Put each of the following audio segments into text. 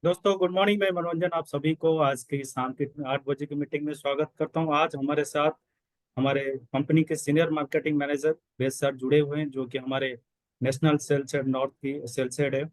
दोस्तों good morning. मैं मनोरंजन आप सभी को आज की शाम की 8 बजे की मीटिंग में स्वागत करता हूं। आज हमारे साथ हमारे कंपनी के सीनियर मार्केटिंग मैनेजर वेद सर जुड़े हुए हैं, जो कि हमारे नेशनल सेल्स हेड नॉर्थ की सेल्स हेड है।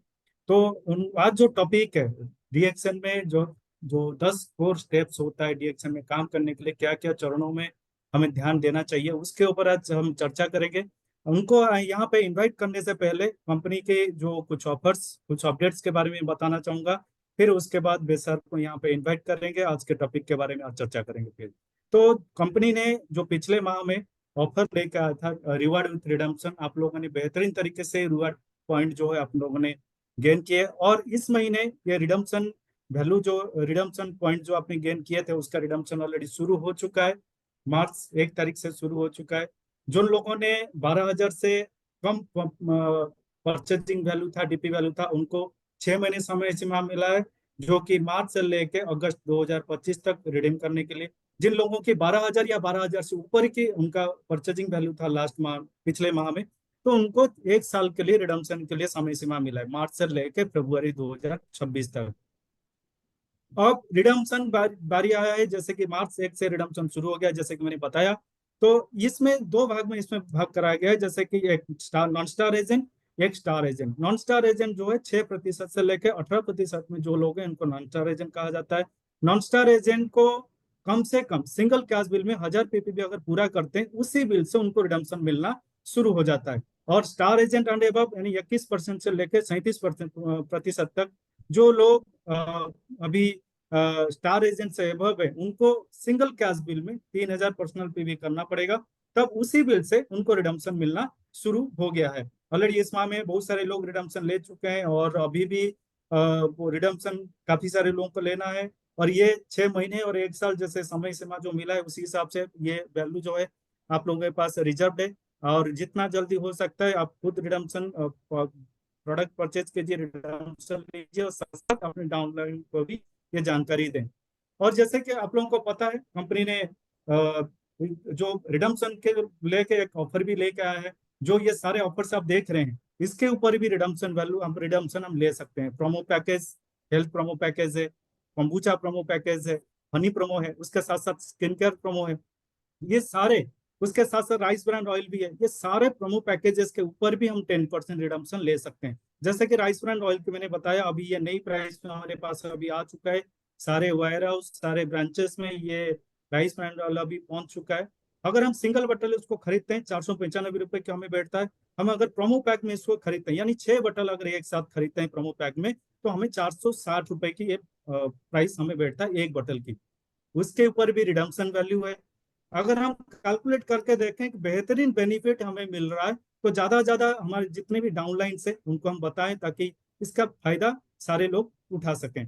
तो उन आज जो टॉपिक है डीएक्शन में, जो जो 10 कोर स्टेप्स होता है डीएक्शन में काम करने के लिए, क्या क्या चरणों में हमें ध्यान देना चाहिए, उसके ऊपर आज हम चर्चा करेंगे। उनको यहाँ पे इनवाइट करने से पहले कंपनी के जो कुछ ऑफर्स, कुछ अपडेट्स के बारे में बताना चाहूंगा। फिर उसके बाद वे सर को यहाँ पे इनवाइट करेंगे, आज के टॉपिक के बारे में आज चर्चा करेंगे। फिर तो कंपनी ने जो पिछले माह में ऑफर लेकर आया था रिवार्ड विथ रिडम्पशन, आप लोगों ने बेहतरीन तरीके से रिवार्ड पॉइंट जो है आप लोगों ने गेन किए। और इस महीने ये रिडम्पशन वैल्यू, जो रिडम्पशन पॉइंट जो आपने गेन किए थे, उसका रिडम्पशन ऑलरेडी शुरू हो चुका है। मार्च 1 तारीख से शुरू हो चुका है। जिन लोगों ने 12,000 से कम परचेजिंग वैल्यू था, डीपी वैल्यू था, उनको 6 महीने समय सीमा मिला है, जो कि मार्च से लेके अगस्त 2025 तक रिडीम करने के लिए। जिन लोगों की 12,000 या 12,000 से ऊपर की उनका परचेजिंग वैल्यू था लास्ट माह, पिछले माह में, तो उनको 1 साल के लिए रिडम्पशन के लिए समय सीमा मिला है, मार्च से लेके फरवरी 2026 तक। अब रिडम्पशन बारी आया है, जैसे कि मार्च 1 से रिडम्पशन शुरू हो गया, जैसे कि मैंने बताया। तो इसमें दो भाग में इसमें भाग कराया गया है, जैसे कि एक स्टार नॉन स्टार एजेंट, एक star agent. Non star agent जो है 6% से लेकर 18% में जो लोग हैं उनको नॉन स्टार एजेंट कहा जाता है। नॉन स्टार एजेंट को कम से कम सिंगल कैश बिल में 1,000 पीपीबी अगर पूरा करते हैं, उसी बिल से उनको रिडम्पशन मिलना शुरू हो जाता है। और स्टार एजेंट एंड एबव यानी 21% से लेकर 37% तक जो लोग अभी स्टार एजेंट से एबव है, उनको सिंगल कैश बिल में 3,000 पर्सनल पीवी करना पड़ेगा, तब उसी बिल से उनको रिडम्पशन मिलना शुरू हो गया है। ऑलरेडी इस माह में बहुत सारे लोग रिडम्पशन ले चुके हैं, और अभी भी वो रिडम्पशन काफी सारे लोगों को लेना है। और ये 6 महीने और 1 साल जैसे समय सीमा जो मिला है, उसी हिसाब से ये वैल्यू जो है आप लोगों के पास रिजर्व है। और जितना जल्दी हो सकता है आप खुद रिडम्पशन प्रोडक्ट परचेज कीजिए, रिडम्पशन लीजिए, और साथ साथ अपने डाउनलाइन को भी ये जानकारी दें। और जैसे कि आप लोगों को पता है, कंपनी ने जो रिडम्पशन के लेके एक ऑफर भी लेके आया है। जो ये सारे ऑफर्स आप देख रहे हैं, इसके ऊपर भी रिडम्पशन वैल्यू, हम रिडम्पशन हम ले सकते हैं। Promo package, health promo package है, कंबूचा प्रोमो पैकेज है, हनी प्रोमो है, उसके साथ साथ स्किन केयर प्रोमो है, ये सारे, उसके साथ साथ राइस ब्रांड ऑयल भी है। ये सारे प्रोमो पैकेजेस के ऊपर भी हम 10% रिडम्पशन ले सकते हैं। जैसे कि राइस ब्रांड ऑयल की मैंने बताया, अभी ये नई प्राइस में हमारे पास अभी आ चुका है। सारे वायर हाउस, सारे ब्रांचेस में ये राइस ब्रांड ऑयल अभी पहुंच चुका है। अगर हम सिंगल बटल उसको खरीदते हैं, 495 रुपए का हमें बैठता है। हम अगर प्रोमो पैक में इसको खरीदते हैं, यानी 6 बटल अगर एक साथ खरीदते हैं प्रोमो पैक में, तो हमें 460 रुपए की ये प्राइस हमें बैठता है एक बटल की। उसके ऊपर भी रिडम्पशन वैल्यू है। अगर हम कैलकुलेट करके देखें कि बेहतरीन बेनिफिट हमें मिल रहा है, तो ज्यादा से ज्यादा हमारे जितने भी डाउनलाइन से उनको हम बताएं, ताकि इसका फायदा सारे लोग उठा सकें।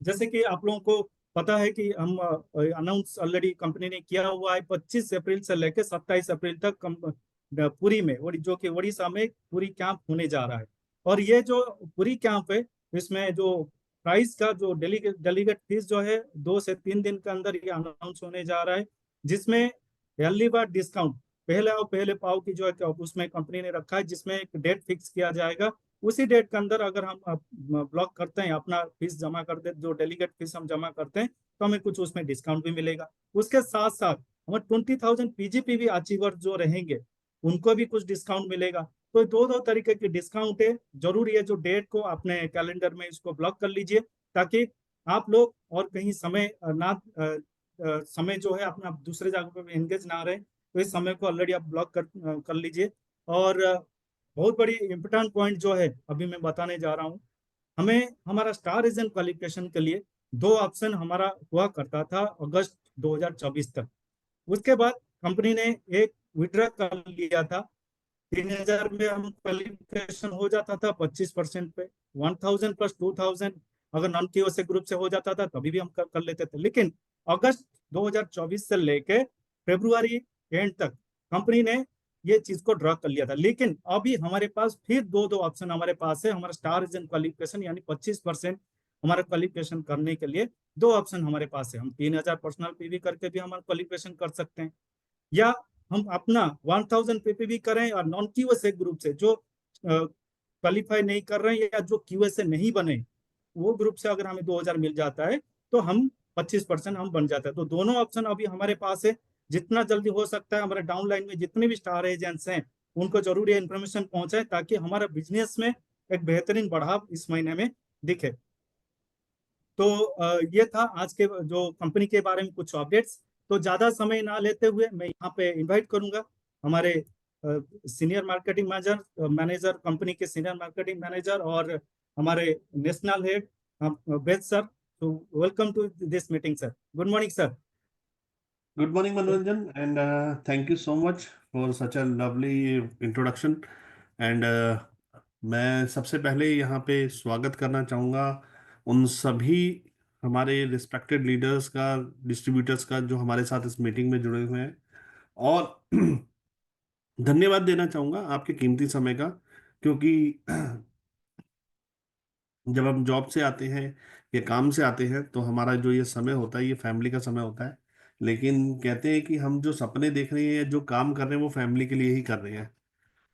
जैसे कि आप लोगों को पता है कि हम अनाउंस ऑलरेडी कंपनी ने किया हुआ है, 25 अप्रैल से लेकर 27 अप्रैल तक पुरी में, जो कि उड़ीसा में पूरी कैंप होने जा रहा है। और ये जो पूरी कैंप है, इसमें जो प्राइस का जो डेलीगेट डेलीगेट फीस जो है, 2 से 3 दिन के अंदर ये अनाउंस होने जा रहा है। जिसमें पहली बार डिस्काउंट, पहले आओ पहले पाओ की जो है उसमें कंपनी ने रखा है, जिसमें एक डेट फिक्स किया जाएगा। उसी डेट के अंदर अगर हम ब्लॉक करते हैं, अपना फीस जमा कर दे, जो डेलीगेट फीस हम जमा करते हैं, तो हमें कुछ उसमें डिस्काउंट भी मिलेगा। उसके साथ साथ हमें 20,000 पीजीपीवी अचीवर जो रहेंगे, उनको भी कुछ डिस्काउंट मिलेगा। तो दो दो तरीके की डिस्काउंट है। जरूरी है जो डेट को अपने कैलेंडर में इसको ब्लॉक कर लीजिए, ताकि आप लोग और कहीं समय ना समय जो है अपना दूसरे जगह पे एंगेज ना रहे। तो इस समय को ऑलरेडी आप ब्लॉक कर लीजिए। और बहुत बड़ी इंपॉर्टेंट पॉइंट जो है अभी मैं बताने जा रहा हूँ। हमें हमारा स्टार एजेंट क्वालिफिकेशन के लिए दो ऑप्शन हमारा हुआ करता था अगस्त 2024 तक। उसके बाद कंपनी ने एक विड्रा कर लिया था। 3,000 में हम क्वालिफिकेशन हो जाता था 25% पे। 1,000 प्लस 2,000 अगर नॉन क्यूएसए ग्रुप से हो जाता था, तभी भी हम कर लेते थे। लेकिन अगस्त 2024 से लेके फरवरी एंड तक कंपनी ने ये चीज को ड्रॉ कर लिया था। लेकिन अभी हमारे पास फिर दो दो ऑप्शन हमारे पास है। हमारा स्टार एजेंट क्वालिफिकेशन यानी 25% हमारा क्वालिफिकेशन करने के लिए दो ऑप्शन हमारे पास है। हम 3,000 पर्सनल पीवी करके भी हमारा क्वालिफिकेशन कर सकते हैं, या हम अपना 1,000 पीपीवी करें, और नॉन क्यूएसए ग्रुप से जो क्वालिफाई नहीं कर रहे हैं या जो क्यूएसए नहीं बने, वो ग्रुप से अगर हमें 2,000 मिल जाता है तो हम 25% हम बन जाता है। तो दोनों ऑप्शन अभी हमारे पास है। जितना जल्दी हो सकता है हमारे डाउनलाइन में जितने भी स्टार एजेंट्स हैं उनको जरूर ये इन्फॉर्मेशन पहुंचाए, ताकि हमारा बिजनेस में एक बेहतरीन बढ़ाव इस महीने में दिखे। तो ये था आज के जो कंपनी के बारे में कुछ अपडेट्स। तो ज्यादा समय ना लेते हुए मैं यहाँ पे इनवाइट करूंगा हमारे senior marketing manager manager company के सीनियर मार्केटिंग मैनेजर और हमारे नेशनल हेड वेद सर। तो welcome to this meeting sir. Good morning sir. Good morning, Manoranjan, and thank you so much for such a lovely introduction. And मैं सबसे पहले यहाँ पे स्वागत करना चाहूँगा उन सभी हमारे रिस्पेक्टेड लीडर्स का, डिस्ट्रीब्यूटर्स का, जो हमारे साथ इस मीटिंग में जुड़े हुए हैं। और धन्यवाद देना चाहूँगा आपके कीमती समय का, क्योंकि जब हम जॉब से आते हैं या काम से आते हैं तो हमारा जो ये समय होता है ये फैमिली का समय होता है। लेकिन कहते हैं कि हम जो सपने देख रहे हैं या जो काम कर रहे हैं वो फैमिली के लिए ही कर रहे हैं।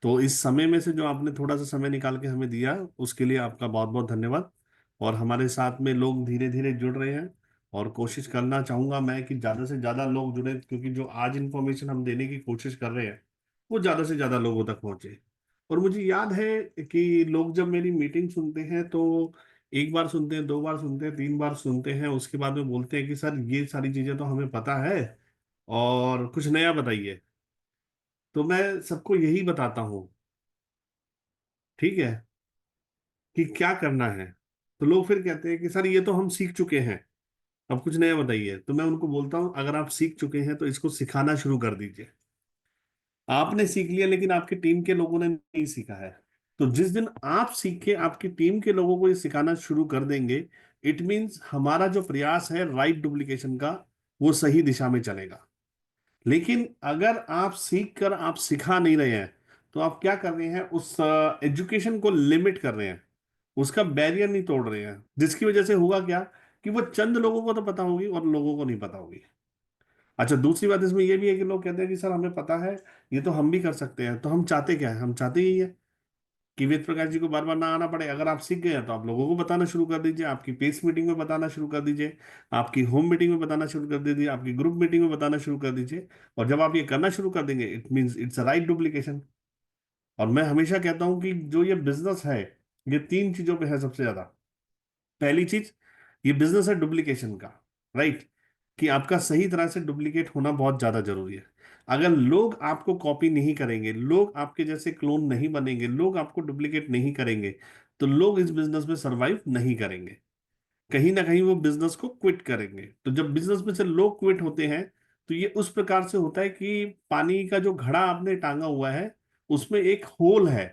तो इस समय में से जो आपने थोड़ा सा समय निकाल के हमें दिया, उसके लिए आपका बहुत बहुत धन्यवाद। और हमारे साथ में लोग धीरे धीरे जुड़ रहे हैं, और कोशिश करना चाहूंगा मैं कि ज़्यादा से ज़्यादा लोग जुड़े, क्योंकि जो आज इन्फॉर्मेशन हम देने की कोशिश कर रहे हैं वो ज़्यादा से ज़्यादा लोगों तक पहुंचे। और मुझे याद है कि लोग जब मेरी मीटिंग सुनते हैं तो एक बार सुनते हैं, दो बार सुनते हैं, तीन बार सुनते हैं, उसके बाद में बोलते हैं कि सर ये सारी चीज़ें तो हमें पता है और कुछ नया बताइए। तो मैं सबको यही बताता हूँ, ठीक है, कि क्या करना है। तो लोग फिर कहते हैं कि सर ये तो हम सीख चुके हैं, अब कुछ नया बताइए। तो मैं उनको बोलता हूँ अगर आप सीख चुके हैं तो इसको सिखाना शुरू कर दीजिए। आपने सीख लिया लेकिन आपकी टीम के लोगों ने नहीं सीखा है। तो जिस दिन आप सीख के आपकी टीम के लोगों को ये सिखाना शुरू कर देंगे, इट मीन्स हमारा जो प्रयास है राइट डुप्लीकेशन का, वो सही दिशा में चलेगा। लेकिन अगर आप सीख कर आप सिखा नहीं रहे हैं तो आप क्या कर रहे हैं, उस एजुकेशन को लिमिट कर रहे हैं, उसका बैरियर नहीं तोड़ रहे हैं, जिसकी वजह से होगा क्या कि वो चंद लोगों को तो पता होगी और लोगों को नहीं पता होगी। अच्छा, दूसरी बात इसमें यह भी है कि लोग कहते हैं कि सर हमें पता है, ये तो हम भी कर सकते हैं। तो हम चाहते क्या है? हम चाहते यही है कि वेद प्रकाश जी को बार बार ना आना पड़े। अगर आप सीख गए हैं तो आप लोगों को बताना शुरू कर दीजिए, आपकी पेस मीटिंग में बताना शुरू कर दीजिए, आपकी होम मीटिंग में बताना शुरू कर दीजिए, आपकी ग्रुप मीटिंग में बताना शुरू कर दीजिए। और जब आप ये करना शुरू कर देंगे, it means it's a right duplication. और मैं हमेशा कहता हूं कि जो ये बिजनेस है, ये तीन चीजों पे है सबसे ज्यादा। पहली चीज, ये बिजनेस है डुप्लीकेशन का, राइट, कि आपका सही तरह से डुप्लीकेट होना बहुत ज्यादा जरूरी है। अगर लोग आपको कॉपी नहीं करेंगे, लोग आपके जैसे क्लोन नहीं बनेंगे, लोग आपको डुप्लीकेट नहीं करेंगे, तो लोग इस बिजनेस में सरवाइव नहीं करेंगे। कहीं ना कहीं वो बिजनेस को क्विट करेंगे। तो जब बिजनेस में से लोग क्विट होते हैं तो ये उस प्रकार से होता है कि पानी का जो घड़ा आपने टांगा हुआ है उसमें एक होल है।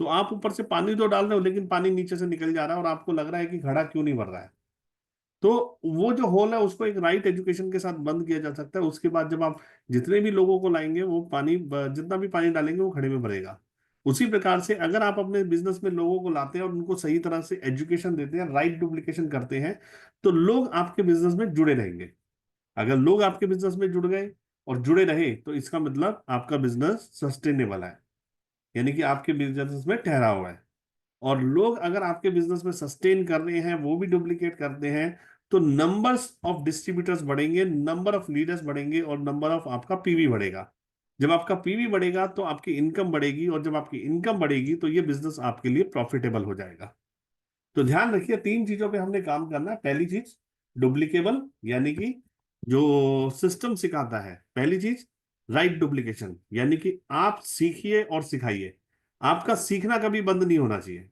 तो आप ऊपर से पानी तो डाल रहे हो लेकिन पानी नीचे से निकल जा रहा है और आपको लग रहा है कि घड़ा क्यों नहीं भर रहा है। तो वो जो होल है उसको एक राइट एजुकेशन के साथ बंद किया जा सकता है। उसके बाद जब आप जितने भी लोगों को लाएंगे वो पानी जितना भी पानी डालेंगे वो खड़े में भरेगा। उसी प्रकार से अगर आप अपने बिजनेस में लोगों को लाते हैं और उनको सही तरह से एजुकेशन देते हैं, राइट डुप्लीकेशन करते हैं, तो लोग आपके बिजनेस में जुड़े रहेंगे। अगर लोग आपके बिजनेस में जुड़ गए और जुड़े रहे तो इसका मतलब आपका बिजनेस सस्टेनेबल है, यानी कि आपके बिजनेस में ठहरा हुआ है। और लोग अगर आपके बिजनेस में सस्टेन कर रहे हैं, वो भी डुप्लीकेट करते हैं, तो नंबर्स ऑफ डिस्ट्रीब्यूटर्स बढ़ेंगे, नंबर ऑफ लीडर्स बढ़ेंगे और नंबर ऑफ आपका पीवी बढ़ेगा। जब आपका पीवी बढ़ेगा तो आपकी इनकम बढ़ेगी, और जब आपकी इनकम बढ़ेगी तो ये बिजनेस आपके लिए प्रॉफिटेबल हो जाएगा। तो ध्यान रखिए, तीन चीजों पे हमने काम करना है। पहली चीज डुप्लीकेबल, यानी कि जो सिस्टम सिखाता है। पहली चीज राइट डुप्लीकेशन, यानी कि आप सीखिए और सिखाइए। आपका सीखना कभी बंद नहीं होना चाहिए।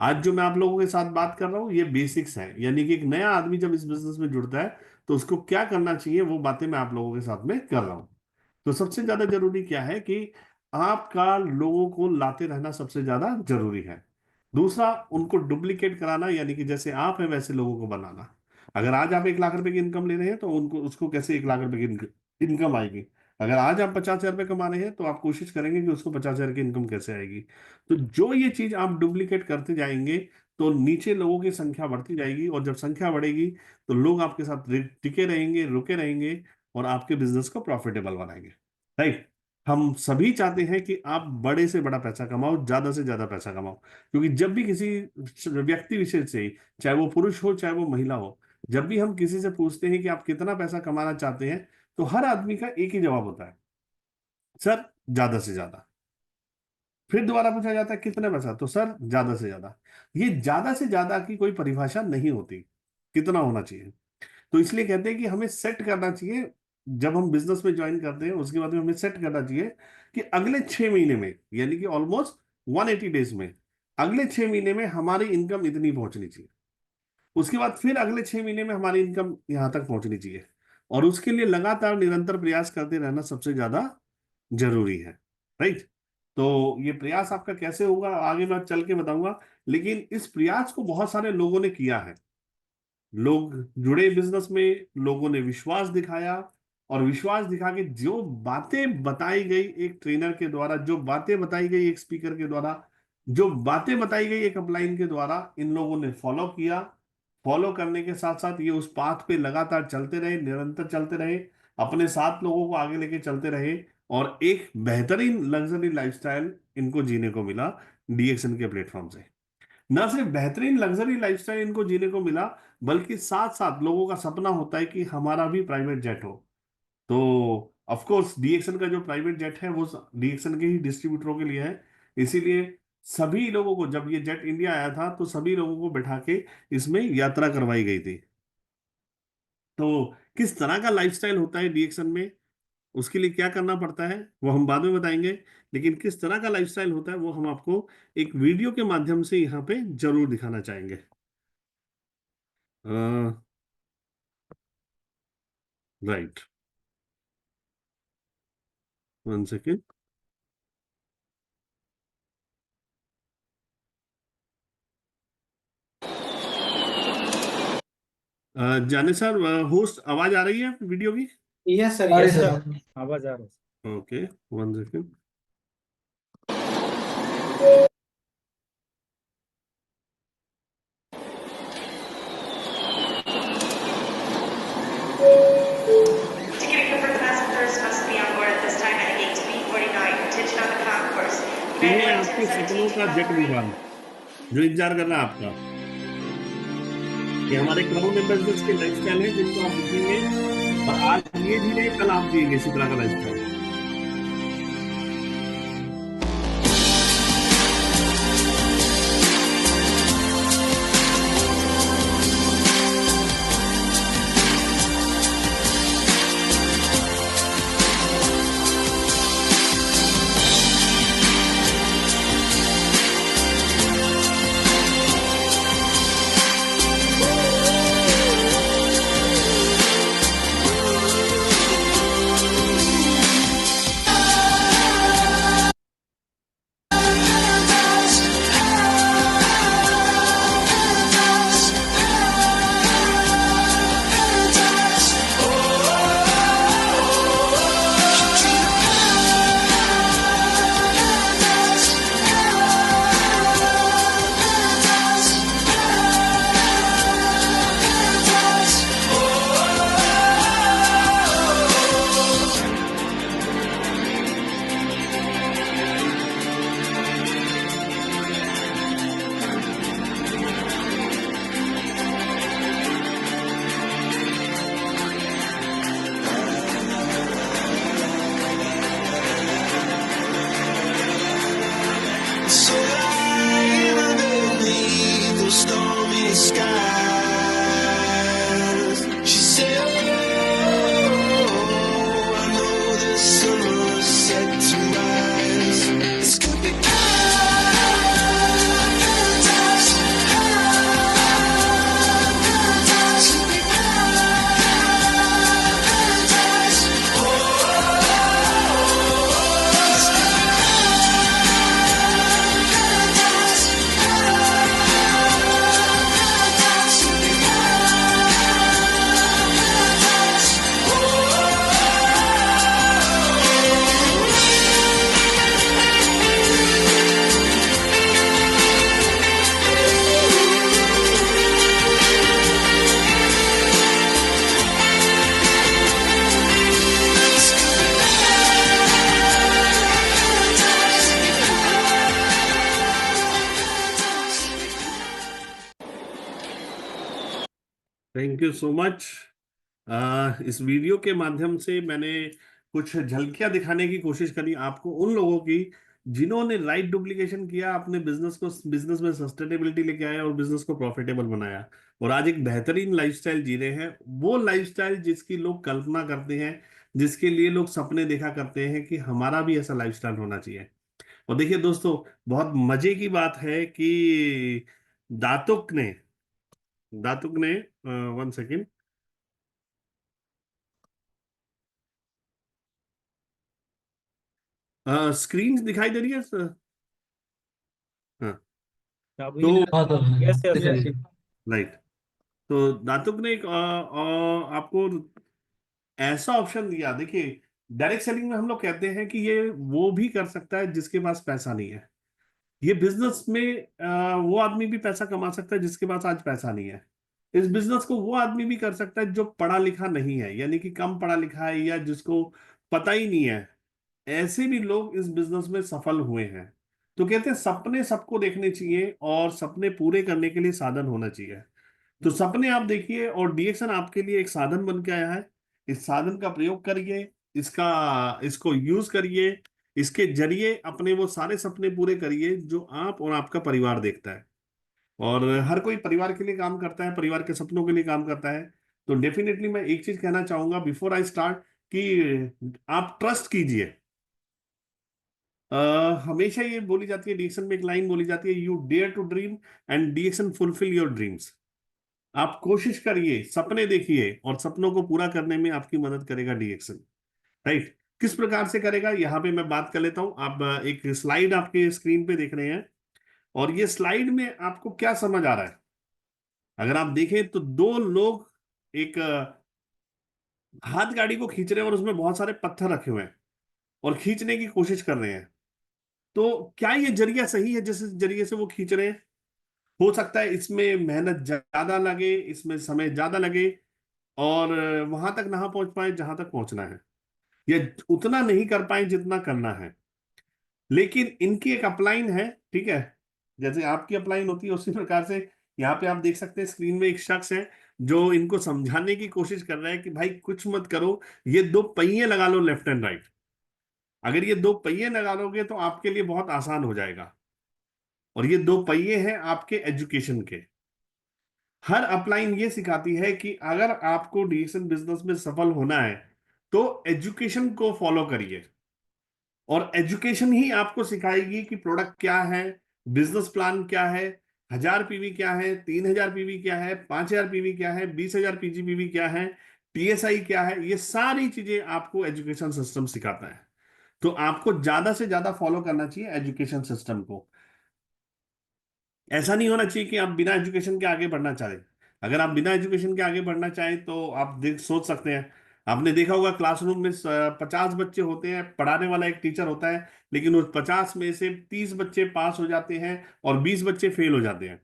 आज जो मैं आप लोगों के साथ बात कर रहा हूं ये बेसिक्स है, यानी कि एक नया आदमी जब इस बिजनेस में जुड़ता है तो उसको क्या करना चाहिए वो बातें मैं आप लोगों के साथ में कर रहा हूं। तो सबसे ज्यादा जरूरी क्या है कि आपका लोगों को लाते रहना सबसे ज्यादा जरूरी है। दूसरा, उनको डुप्लीकेट कराना, यानी कि जैसे आप हैं वैसे लोगों को बनाना। अगर आज आप 1 लाख रुपए की इनकम ले रहे हैं तो उनको उसको कैसे 1 लाख रुपए की इनकम आएगी। अगर आज आप 50,000 रुपये कमा रहे हैं तो आप कोशिश करेंगे कि उसको 50,000 की इनकम कैसे आएगी। तो जो ये चीज आप डुप्लीकेट करते जाएंगे तो नीचे लोगों की संख्या बढ़ती जाएगी, और जब संख्या बढ़ेगी तो लोग आपके साथ टिके रहेंगे, रुके रहेंगे, और आपके बिजनेस को प्रॉफिटेबल बनाएंगे, राइट। हम सभी चाहते हैं कि आप बड़े से बड़ा पैसा कमाओ, ज्यादा से ज्यादा पैसा कमाओ, क्योंकि जब भी किसी व्यक्ति विशेष से, चाहे वो पुरुष हो चाहे वो महिला हो, जब भी हम किसी से पूछते हैं कि आप कितना पैसा कमाना चाहते हैं, तो हर आदमी का एक ही जवाब होता है, सर ज्यादा से ज्यादा। फिर दोबारा पूछा जाता है कितना पैसा, तो सर ज्यादा से ज्यादा। ये ज्यादा से ज्यादा की कोई परिभाषा नहीं होती, कितना होना चाहिए। तो इसलिए कहते हैं कि हमें सेट करना चाहिए, जब हम बिजनेस में ज्वाइन करते हैं उसके बाद में हमें सेट करना चाहिए कि अगले 6 महीने में, यानी कि ऑलमोस्ट 180 डेज में, अगले 6 महीने में हमारी इनकम इतनी पहुंचनी चाहिए। उसके बाद फिर अगले 6 महीने में हमारी इनकम यहां तक पहुंचनी चाहिए। और उसके लिए लगातार निरंतर प्रयास करते रहना सबसे ज्यादा जरूरी है। राइट। तो ये प्रयास आपका कैसे होगा आगे मैं चल के बताऊंगा, लेकिन इस प्रयास को बहुत सारे लोगों ने किया है। लोग जुड़े बिजनेस में, लोगों ने विश्वास दिखाया, और विश्वास दिखा के जो बातें बताई गई एक ट्रेनर के द्वारा, जो बातें बताई गई एक स्पीकर के द्वारा, जो बातें बताई गई एक अपलाइन के द्वारा, इन लोगों ने फॉलो किया। फॉलो करने के साथ साथ ये उस पाथ पे लगातार चलते रहे, निरंतर चलते रहे, अपने साथ लोगों को आगे लेके चलते रहे, और एक बेहतरीन लग्जरी लाइफस्टाइल इनको जीने को मिला डीएक्सन के प्लेटफॉर्म से। न सिर्फ बेहतरीन लग्जरी लाइफस्टाइल इनको जीने को मिला, बल्कि साथ साथ लोगों का सपना होता है कि हमारा भी प्राइवेट जेट हो। तो ऑफ कोर्स डीएक्सन का जो प्राइवेट जेट है वो डीएक्सन के ही डिस्ट्रीब्यूटरों के लिए है। इसीलिए सभी लोगों को, जब ये जेट इंडिया आया था तो सभी लोगों को बैठा के इसमें यात्रा करवाई गई थी। तो किस तरह का लाइफस्टाइल होता है डीएक्सन में, उसके लिए क्या करना पड़ता है वो हम बाद में बताएंगे, लेकिन किस तरह का लाइफस्टाइल होता है वो हम आपको एक वीडियो के माध्यम से यहाँ पे जरूर दिखाना चाहेंगे। Right, 1 second. जाने सर, होस्ट आवाज आ रही है वीडियो की? Yes sir, yes yes sir, sir. आवाज आ रहा है। Okay, 1 second. Ticket equipment passengers must be on board at this time at gate B49. Attention on the concourse. ये आपके सपनों का जेट विमान जो इंतजार कर रहा है आपका, ये हमारे क्राउन एम्बेसडर्स के लाइफस्टाइल है जिनको आप देखेंगे, और आज धीरे धीरे कल आप जिएंगे इसी तरह का lifestyle. Thank you so much. इस वीडियो के माध्यम से मैंने कुछ झलकियां दिखाने की कोशिश करी आपको, उन लोगों की जिन्होंने राइट डुप्लीकेशन किया, अपने बिजनेस में सस्टेनेबिलिटी लेके आया और बिजनेस को प्रॉफिटेबल बनाया, और आज एक बेहतरीन लाइफस्टाइल जी रहे हैं। वो लाइफस्टाइल जिसकी लोग कल्पना करते हैं, जिसके लिए लोग सपने देखा करते हैं कि हमारा भी ऐसा लाइफस्टाइल होना चाहिए। और देखिए दोस्तों, बहुत मजे की बात है कि दातुक ने दातुक ने 1 सेकेंड, स्क्रीन दिखाई दे रही है सर? हाँ। अभी तो हाँ सर। कैसे दिख असेस? रही है। राइट, तो दातुक ने एक आपको ऐसा ऑप्शन दिया। देखिए, डायरेक्ट सेलिंग में हम लोग कहते हैं कि ये वो भी कर सकता है जिसके पास पैसा नहीं है। ये बिजनेस में वो आदमी भी पैसा कमा सकता है जिसके पास आज पैसा नहीं है। इस बिजनेस को वो आदमी भी कर सकता है जो पढ़ा लिखा नहीं है, यानी कि कम पढ़ा लिखा है, या जिसको पता ही नहीं है। ऐसे भी लोग इस बिजनेस में सफल हुए हैं। तो कहते हैं सपने सबको देखने चाहिए, और सपने पूरे करने के लिए साधन होना चाहिए। तो सपने आप देखिए, और डीएक्शन आपके लिए एक साधन बन के आया है। इस साधन का प्रयोग करिए, इसको यूज करिए, इसके जरिए अपने वो सारे सपने पूरे करिए जो आप और आपका परिवार देखता है। और हर कोई परिवार के लिए काम करता है, परिवार के सपनों के लिए काम करता है। तो डेफिनेटली मैं एक चीज कहना चाहूंगा बिफोर आई स्टार्ट, कि आप ट्रस्ट कीजिए। अ, हमेशा ये बोली जाती है, डीएक्शन में एक लाइन बोली जाती है, you dare to dream and the action fulfil your dreams. आप कोशिश करिए, सपने देखिए, और सपनों को पूरा करने में आपकी मदद करेगा डीएक्शन। राइट, किस प्रकार से करेगा यहाँ पे मैं बात कर लेता हूं। आप एक स्लाइड आपके स्क्रीन पे देख रहे हैं, और ये स्लाइड में आपको क्या समझ आ रहा है? अगर आप देखें तो दो लोग एक हाथ गाड़ी को खींच रहे हैं, और उसमें बहुत सारे पत्थर रखे हुए हैं, और खींचने की कोशिश कर रहे हैं। तो क्या ये जरिया सही है जिस जरिए से वो खींच रहे हैं? हो सकता है इसमें मेहनत ज्यादा लगे, इसमें समय ज्यादा लगे, और वहां तक ना पहुंच पाए जहां तक पहुंचना है, या उतना नहीं कर पाए जितना करना है। लेकिन इनकी एक अपलाइन है, ठीक है, जैसे आपकी अपलाइन होती है उसी प्रकार से यहाँ पे आप देख सकते हैं स्क्रीन में एक शख्स है जो इनको समझाने की कोशिश कर रहा है कि भाई कुछ मत करो, ये दो पहिए लगा लो लेफ्ट एंड राइट। अगर ये दो पहिए लगा लोगे तो आपके लिए बहुत आसान हो जाएगा। और ये दो पहिए हैं आपके एजुकेशन के। हर अपलाइन ये सिखाती है कि अगर आपको डिजिटल बिजनेस में सफल होना है तो एजुकेशन को फॉलो करिए, और एजुकेशन ही आपको सिखाएगी कि प्रोडक्ट क्या है, बिजनेस प्लान क्या है, 1000 पीवी क्या है, 3000 पीवी क्या है, 5000 पीवी क्या है, 20000 पीजीपीवी क्या है, टीएसआई क्या है, ये सारी चीजें आपको एजुकेशन सिस्टम सिखाता है। तो आपको ज्यादा से ज्यादा फॉलो करना चाहिए एजुकेशन सिस्टम को। ऐसा नहीं होना चाहिए कि आप बिना एजुकेशन के आगे बढ़ना चाहें। अगर आप बिना एजुकेशन के आगे बढ़ना चाहें तो आप सोच सकते हैं, आपने देखा होगा क्लासरूम में 50 बच्चे होते हैं, पढ़ाने वाला एक टीचर होता है, लेकिन उस 50 में से 30 बच्चे पास हो जाते हैं और 20 बच्चे फेल हो जाते हैं।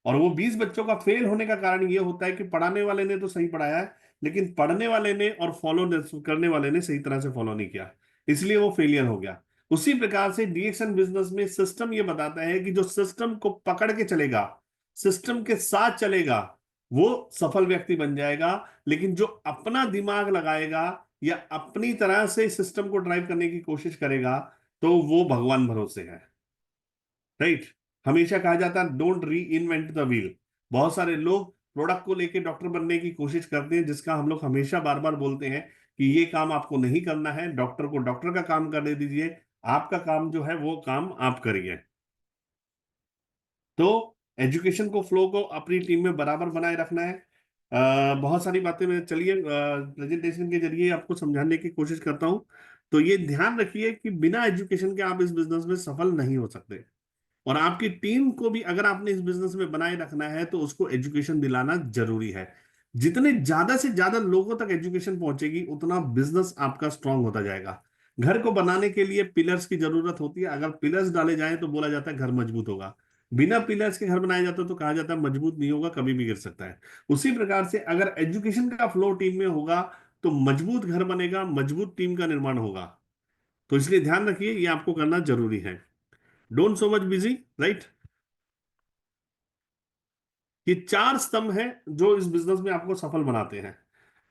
और वो 20 बच्चों का फेल होने का कारण ये होता है कि पढ़ाने वाले ने तो सही पढ़ाया है, लेकिन पढ़ने वाले ने और फॉलो करने वाले ने सही तरह से फॉलो नहीं किया, इसलिए वो फेलियर हो गया। उसी प्रकार से डीएक्शन बिजनेस में सिस्टम ये बताता है कि जो सिस्टम को पकड़ के चलेगा, सिस्टम के साथ चलेगा, वो सफल व्यक्ति बन जाएगा। लेकिन जो अपना दिमाग लगाएगा या अपनी तरह से सिस्टम को ड्राइव करने की कोशिश करेगा, तो वो भगवान भरोसे है। राइट, हमेशा कहा जाता है डोंट री इन्वेंट द व्हील। बहुत सारे लोग प्रोडक्ट को लेके डॉक्टर बनने की कोशिश करते हैं, जिसका हम लोग हमेशा बार बार बोलते हैं कि ये काम आपको नहीं करना है, डॉक्टर को डॉक्टर का काम करने दीजिए, आपका काम जो है वो काम आप करिए। तो एजुकेशन को फ्लो को अपनी टीम में बराबर बनाए रखना है। बहुत सारी बातें मैं चलिए प्रेजेंटेशन के जरिए आपको समझाने की कोशिश करता हूं। तो ये ध्यान रखिए कि बिना एजुकेशन के आप इस बिजनेस में सफल नहीं हो सकते। और आपकी टीम को भी अगर आपने इस बिजनेस में बनाए रखना है तो उसको एजुकेशन दिलाना जरूरी है। जितने ज्यादा से ज्यादा लोगों तक एजुकेशन पहुंचेगी उतना बिजनेस आपका स्ट्रांग होता जाएगा। घर को बनाने के लिए पिलर्स की जरूरत होती है, अगर पिलर्स डाले जाएं तो बोला जाता है घर मजबूत होगा। बिना पिलर्स के घर बनाया जाता है तो कहा जाता है मजबूत नहीं होगा, कभी भी गिर सकता है। उसी प्रकार से अगर एजुकेशन का फ्लो टीम में होगा तो मजबूत घर बनेगा, मजबूत टीम का निर्माण होगा। तो इसलिए ध्यान रखिए, ये आपको करना जरूरी है। Don't so much busy, right. ये 4 स्तंभ हैं जो इस बिजनेस में आपको सफल बनाते हैं।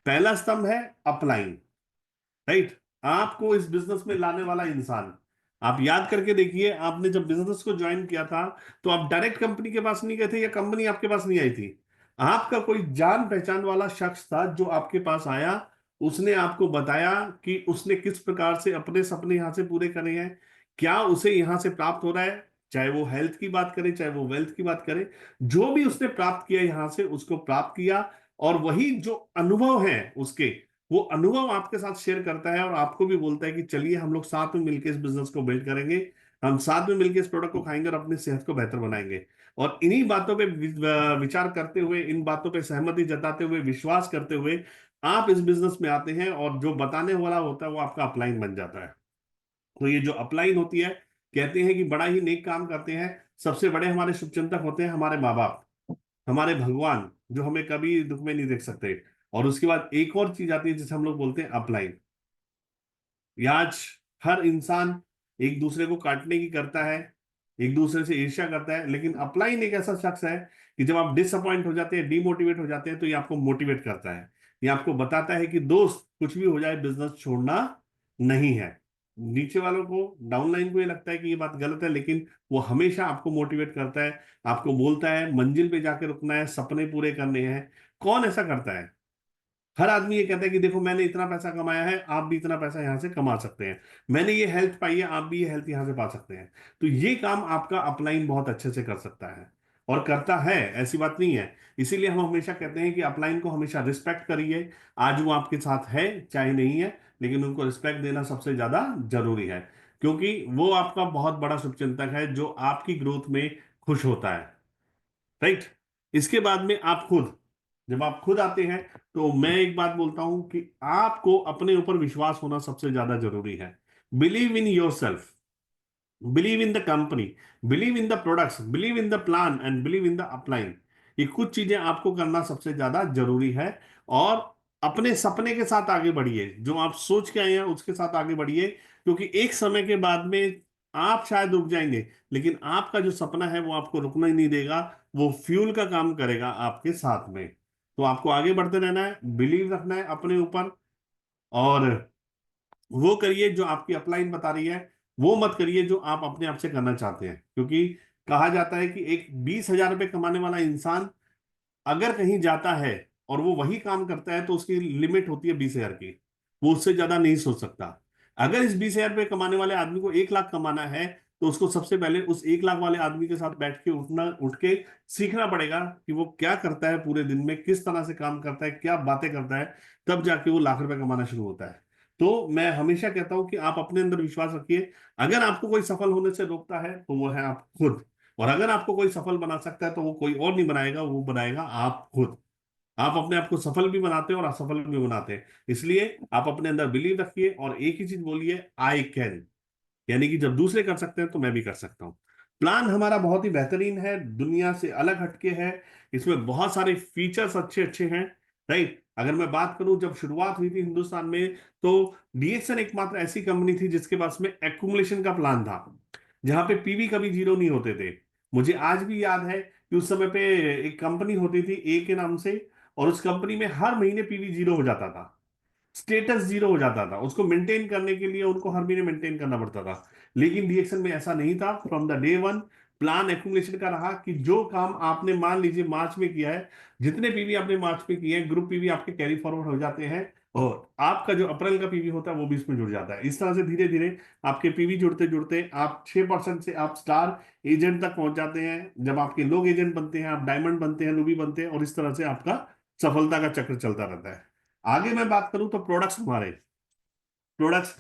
पहला स्तंभ है अपलाइन, राइट। आपको इस बिजनेस में लाने वाला इंसान, आप याद करके देखिए, आपने जब बिजनेस को ज्वाइन किया था तो आप डायरेक्ट कंपनी के पास नहीं गए थे या कंपनी आपके पास नहीं आई थी। आपका कोई जान पहचान वाला शख्स था जो आपके पास आया, उसने आपको बताया कि उसने किस प्रकार से अपने सपने यहां से पूरे करे हैं, क्या उसे यहां से प्राप्त हो रहा है, चाहे वो हेल्थ की बात करे चाहे वो वेल्थ की बात करे, जो भी उसने प्राप्त किया यहां से उसको प्राप्त किया। और वही जो अनुभव है उसके, वो अनुभव आपके साथ शेयर करता है और आपको भी बोलता है कि चलिए हम लोग साथ में मिलकर इस बिजनेस को बिल्ड करेंगे, हम साथ में मिलकर इस प्रोडक्ट को खाएंगे और अपनी सेहत को बेहतर बनाएंगे। और इन्हीं बातों पे विचार करते हुए, इन बातों पे सहमति जताते हुए, विश्वास करते हुए आप इस बिजनेस में आते हैं और जो बताने वाला होता है वो आपका अपलाइन बन जाता है। तो ये जो अपलाइन होती है, कहते हैं कि बड़ा ही नेक काम करते हैं। सबसे बड़े हमारे शुभचिंतक होते हैं हमारे माँ बाप, हमारे भगवान, जो हमें कभी दुख में नहीं देख सकते। और उसके बाद एक और चीज आती है जिसे हम लोग बोलते हैं अपलाइन। आज हर इंसान एक दूसरे को काटने की करता है, एक दूसरे से ईर्ष्या करता है, लेकिन अपलाइन एक ऐसा शख्स है कि जब आप डिसअपॉइंट हो जाते हैं, डिमोटिवेट हो जाते हैं, तो ये आपको मोटिवेट करता है। ये आपको बताता है कि दोस्त कुछ भी हो जाए बिजनेस छोड़ना नहीं है। नीचे वालों को, डाउनलाइन को ये लगता है कि ये बात गलत है, लेकिन वो हमेशा आपको मोटिवेट करता है, आपको बोलता है मंजिल पे जाके रुकना है, सपने पूरे करने हैं। कौन ऐसा करता है? हर आदमी ये कहता है कि देखो मैंने इतना पैसा कमाया है, आप भी इतना पैसा यहां से कमा सकते हैं, मैंने ये हेल्थ पाई है, आप भी ये हेल्थ यहां से पा सकते हैं। तो ये काम आपका अपलाइन बहुत अच्छे से कर सकता है और करता है, ऐसी बात नहीं है। इसीलिए हम हमेशा कहते हैं कि अपलाइन को हमेशा रिस्पेक्ट करिए। आज वो आपके साथ है चाहे नहीं है, लेकिन उनको रिस्पेक्ट देना सबसे ज्यादा जरूरी है, क्योंकि वो आपका बहुत बड़ा शुभचिंतक है जो आपकी ग्रोथ में खुश होता है, राइट। इसके बाद में आप खुद, जब आप खुद आते हैं, तो मैं एक बात बोलता हूं कि आपको अपने ऊपर विश्वास होना सबसे ज्यादा जरूरी है। Believe in your self, believe in the company, believe in the products, believe in the plan and believe in the upline. ये कुछ चीजें आपको करना सबसे ज्यादा जरूरी है। और अपने सपने के साथ आगे बढ़िए, जो आप सोच के आए हैं उसके साथ आगे बढ़िए, क्योंकि एक समय के बाद में आप शायद रुक जाएंगे, लेकिन आपका जो सपना है वो आपको रुकना ही नहीं देगा, वो फ्यूल का काम करेगा आपके साथ में। तो आपको आगे बढ़ते रहना है, बिलीव रखना है अपने ऊपर, और वो करिए जो आपकी अपलाइन बता रही है, वो मत करिए जो आप अपने आप से करना चाहते हैं। क्योंकि कहा जाता है कि एक 20,000 रुपये कमाने वाला इंसान अगर कहीं जाता है और वो वही काम करता है, तो उसकी लिमिट होती है 20,000 की, वो उससे ज्यादा नहीं सोच सकता। अगर इस 20,000 रुपये कमाने वाले आदमी को 1 लाख कमाना है, तो उसको सबसे पहले उस 1 लाख वाले आदमी के साथ बैठ के उठ के सीखना पड़ेगा कि वो क्या करता है पूरे दिन में, किस तरह से काम करता है, क्या बातें करता है, तब जाके वो लाख रुपए कमाना शुरू होता है। तो मैं हमेशा कहता हूं कि आप अपने अंदर विश्वास रखिए। अगर आपको कोई सफल होने से रोकता है तो वो है आप खुद, और अगर आपको कोई सफल बना सकता है तो वो कोई और नहीं बनाएगा, वो बनाएगा आप खुद। आप अपने आप को सफल भी बनाते हैं और असफल भी बनाते हैं, इसलिए आप अपने अंदर बिलीव रखिए और एक ही चीज बोलिए, आई कैन। यानी कि जब दूसरे कर सकते हैं तो मैं भी कर सकता हूं। प्लान हमारा बहुत ही बेहतरीन है, दुनिया से अलग हटके है, इसमें बहुत सारे फीचर्स अच्छे अच्छे हैं, राइट। अगर मैं बात करूं, जब शुरुआत हुई थी हिंदुस्तान में, तो डीएक्सन एकमात्र ऐसी कंपनी थी जिसके पास में एक्यूमुलेशन का प्लान था, जहां पे पीवी कभी जीरो नहीं होते थे। मुझे आज भी याद है कि उस समय पे एक कंपनी होती थी ए के नाम से, और उस कंपनी में हर महीने पीवी जीरो हो जाता था, स्टेटस जीरो हो जाता था, उसको मेंटेन करने के लिए उनको हर महीने मेंटेन करना पड़ता था। लेकिन रिएक्शन में ऐसा नहीं था। From the day one plan accumulation का रहा कि जो काम आपने मान लीजिए मार्च में किया है, जितने पीवी आपने मार्च में किए हैं, ग्रुप पीवी आपके कैरी फॉरवर्ड हो जाते हैं, और आपका जो अप्रैल का पीवी होता है वो भी इसमें जुड़ जाता है। इस तरह से धीरे धीरे आपके पीवी जुड़ते जुड़ते आप 6% से आप स्टार एजेंट तक पहुंच जाते हैं। जब आपके लोग एजेंट बनते हैं, आप डायमंड बनते हैं, रूबी बनते हैं, और इस तरह से आपका सफलता का चक्र चलता रहता है। आगे मैं बात करूं तो प्रोडक्ट्स, हमारे प्रोडक्ट्स,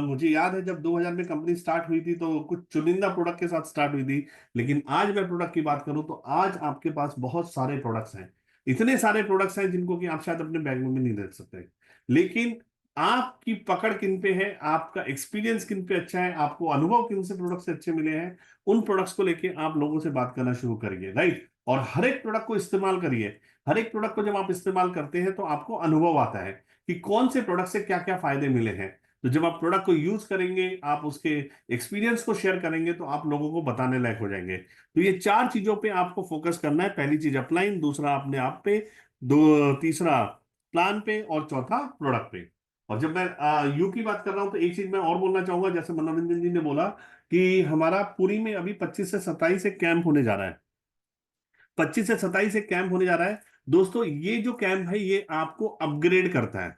मुझे याद है जब 2000 में कंपनी स्टार्ट हुई थी तो कुछ चुनिंदा प्रोडक्ट के साथ स्टार्ट हुई थी, लेकिन आज मैं प्रोडक्ट की बात करूं तो आज आपके पास बहुत सारे प्रोडक्ट्स हैं। इतने सारे प्रोडक्ट्स हैं जिनको कि आप शायद अपने बैग में भी नहीं देख सकते। लेकिन आपकी पकड़ किन पे है, आपका एक्सपीरियंस किन पे अच्छा है, आपको अनुभव किन से प्रोडक्ट से अच्छे मिले हैं, उन प्रोडक्ट्स को लेके आप लोगों से बात करना शुरू करिए, राइट। और हर एक प्रोडक्ट को इस्तेमाल करिए। हर एक प्रोडक्ट को जब आप इस्तेमाल करते हैं तो आपको अनुभव आता है कि कौन से प्रोडक्ट से क्या क्या फायदे मिले हैं। तो जब आप प्रोडक्ट को यूज करेंगे, आप उसके एक्सपीरियंस को शेयर करेंगे, तो आप लोगों को बताने लायक हो जाएंगे। तो ये चार चीजों पे आपको फोकस करना है। पहली चीज अपलाइन, दूसरा अपने आप पे, दो तीसरा प्लान पे, और चौथा प्रोडक्ट पे। और जब मैं यू की बात कर रहा हूं, तो एक चीज मैं और बोलना चाहूंगा, जैसे मनोरंजन जी ने बोला कि हमारा पुरी में अभी 25 से 27 एक कैंप होने जा रहा है। 25 से 27 एक कैंप होने जा रहा है। दोस्तों, ये जो कैंप है ये आपको अपग्रेड करता है।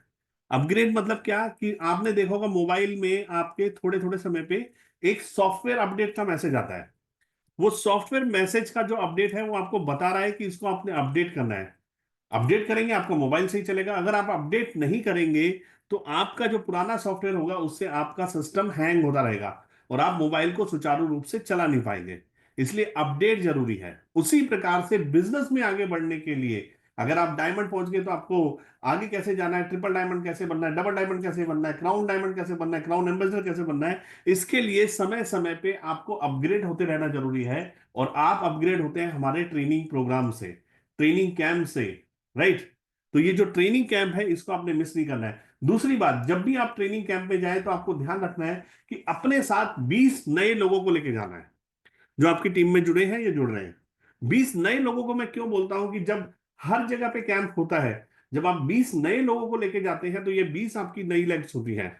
अपग्रेड मतलब क्या, कि आपने देखा होगा मोबाइल में आपके थोड़े थोड़े समय पे एक सॉफ्टवेयर अपडेट का मैसेज आता है। वो सॉफ्टवेयर मैसेज का जो अपडेट है वो आपको बता रहा है कि इसको आपने अपडेट करना है। अपडेट करेंगे आपका मोबाइल सही चलेगा। अगर आप अपडेट नहीं करेंगे तो आपका जो पुराना सॉफ्टवेयर होगा उससे आपका सिस्टम हैंग होता रहेगा और आप मोबाइल को सुचारू रूप से चला नहीं पाएंगे। इसलिए अपडेट जरूरी है। उसी प्रकार से बिजनेस में आगे बढ़ने के लिए, अगर आप डायमंड पहुंच गए तो आपको आगे कैसे जाना है, ट्रिपल डायमंड कैसे बनना है, डबल डायमंड कैसे बनना है, क्राउन डायमंड कैसे बनना है, क्राउन एम्बेसडर कैसे बनना है, इसके लिए समय समय पे आपको अपग्रेड होते रहना जरूरी है। और आप अपग्रेड होते हैं हमारे ट्रेनिंग प्रोग्राम से, ट्रेनिंग कैंप से, राइट। तो ये जो ट्रेनिंग कैंप है इसको आपने मिस नहीं करना है। दूसरी बात, जब भी आप ट्रेनिंग कैंप में जाए तो आपको ध्यान रखना है कि अपने साथ 20 नए लोगों को लेके जाना है, जो आपकी टीम में जुड़े हैं या जुड़ रहे हैं। 20 नए लोगों को मैं क्यों बोलता हूं, कि जब हर जगह पे कैंप होता है, जब आप 20 नए लोगों को लेके जाते हैं तो ये 20 आपकी नई लेग्स होती हैं।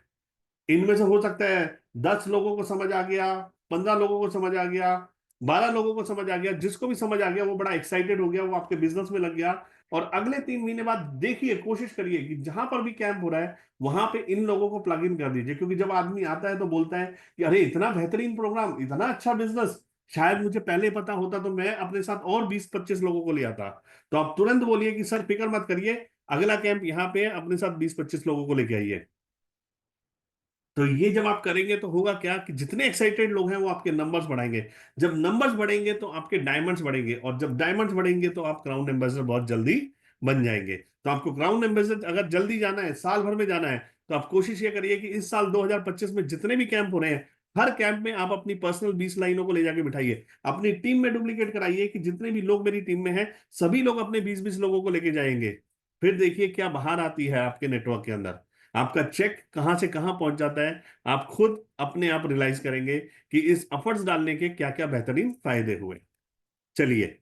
इनमें से हो सकता है 10 लोगों को समझ आ गया, 15 लोगों को समझ आ गया, 12 लोगों को समझ आ गया। जिसको भी समझ आ गया वो बड़ा एक्साइटेड हो गया, वो आपके बिजनेस में लग गया। और अगले 3 महीने बाद देखिए, कोशिश करिए कि जहां पर भी कैंप हो रहा है वहां पे इन लोगों को प्लग इन कर दीजिए। क्योंकि जब आदमी आता है तो बोलता है कि अरे इतना बेहतरीन प्रोग्राम, इतना अच्छा बिजनेस, शायद मुझे पहले पता होता तो मैं अपने साथ और 20-25 लोगों को ले आता। तो आप तुरंत बोलिए कि सर फिक्र मत करिए, अगला कैंप यहाँ पे है, अपने साथ 20-25 लोगों को लेके आइए। तो ये जब आप करेंगे तो होगा क्या, कि जितने एक्साइटेड लोग हैं वो आपके नंबर्स बढ़ाएंगे। जब नंबर्स बढ़ेंगे तो आपके डायमंड्स बढ़ेंगे, और जब डायमंड्स बढ़ेंगे तो आप क्राउन एम्बेसडर बहुत जल्दी बन जाएंगे। तो आपको क्राउन एम्बेसडर अगर जल्दी जाना है, साल भर में जाना है, तो आप कोशिश ये करिए कि इस साल 2025 में जितने भी कैंप हो रहे हैं, हर कैंप में आप अपनी पर्सनल 20 लाइनों को ले जाके बिठाइए। अपनी टीम में डुप्लीकेट कराइए कि जितने भी लोग मेरी टीम में हैं सभी लोग अपने 20-20 लोगों को लेके जाएंगे। फिर देखिए क्या बाहर आती है आपके नेटवर्क के अंदर। आपका चेक कहां से कहां पहुंच जाता है, आप खुद अपने आप रियलाइज करेंगे कि इस एफर्ट्स डालने के क्या क्या बेहतरीन फायदे हुए। चलिए,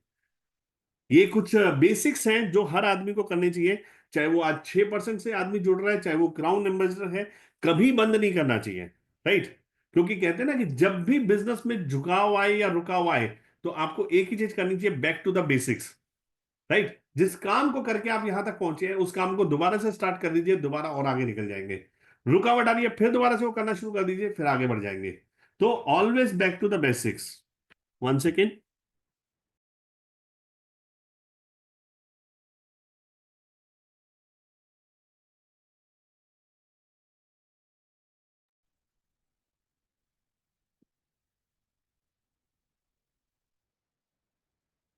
ये कुछ बेसिक्स हैं जो हर आदमी को करने चाहिए। चाहे वो आज 6% से आदमी जुड़ रहा है, चाहे वो क्राउन एम्बेसडर है, कभी बंद नहीं करना चाहिए, राइट। क्योंकि कहते हैं ना कि जब भी बिजनेस में झुकाव आए या रुकाव आए, तो आपको एक ही चीज करनी चाहिए, back to the basics, right. जिस काम को करके आप यहां तक पहुंचे हैं उस काम को दोबारा से स्टार्ट कर दीजिए, दोबारा और आगे निकल जाएंगे। रुकावट आ रही है, फिर दोबारा से वो करना शुरू कर दीजिए, फिर आगे बढ़ जाएंगे। तो always back to the basics. One second.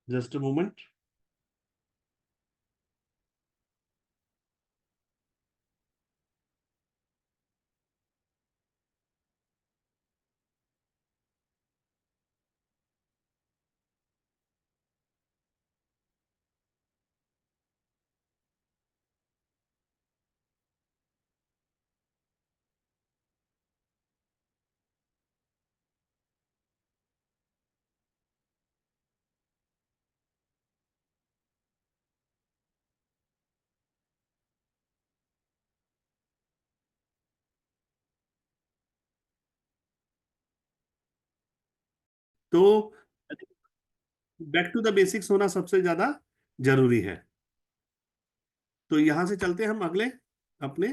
Just a moment. तो बैक टू द बेसिक्स होना सबसे ज्यादा जरूरी है। तो यहां से चलते हैं हम अगले अपने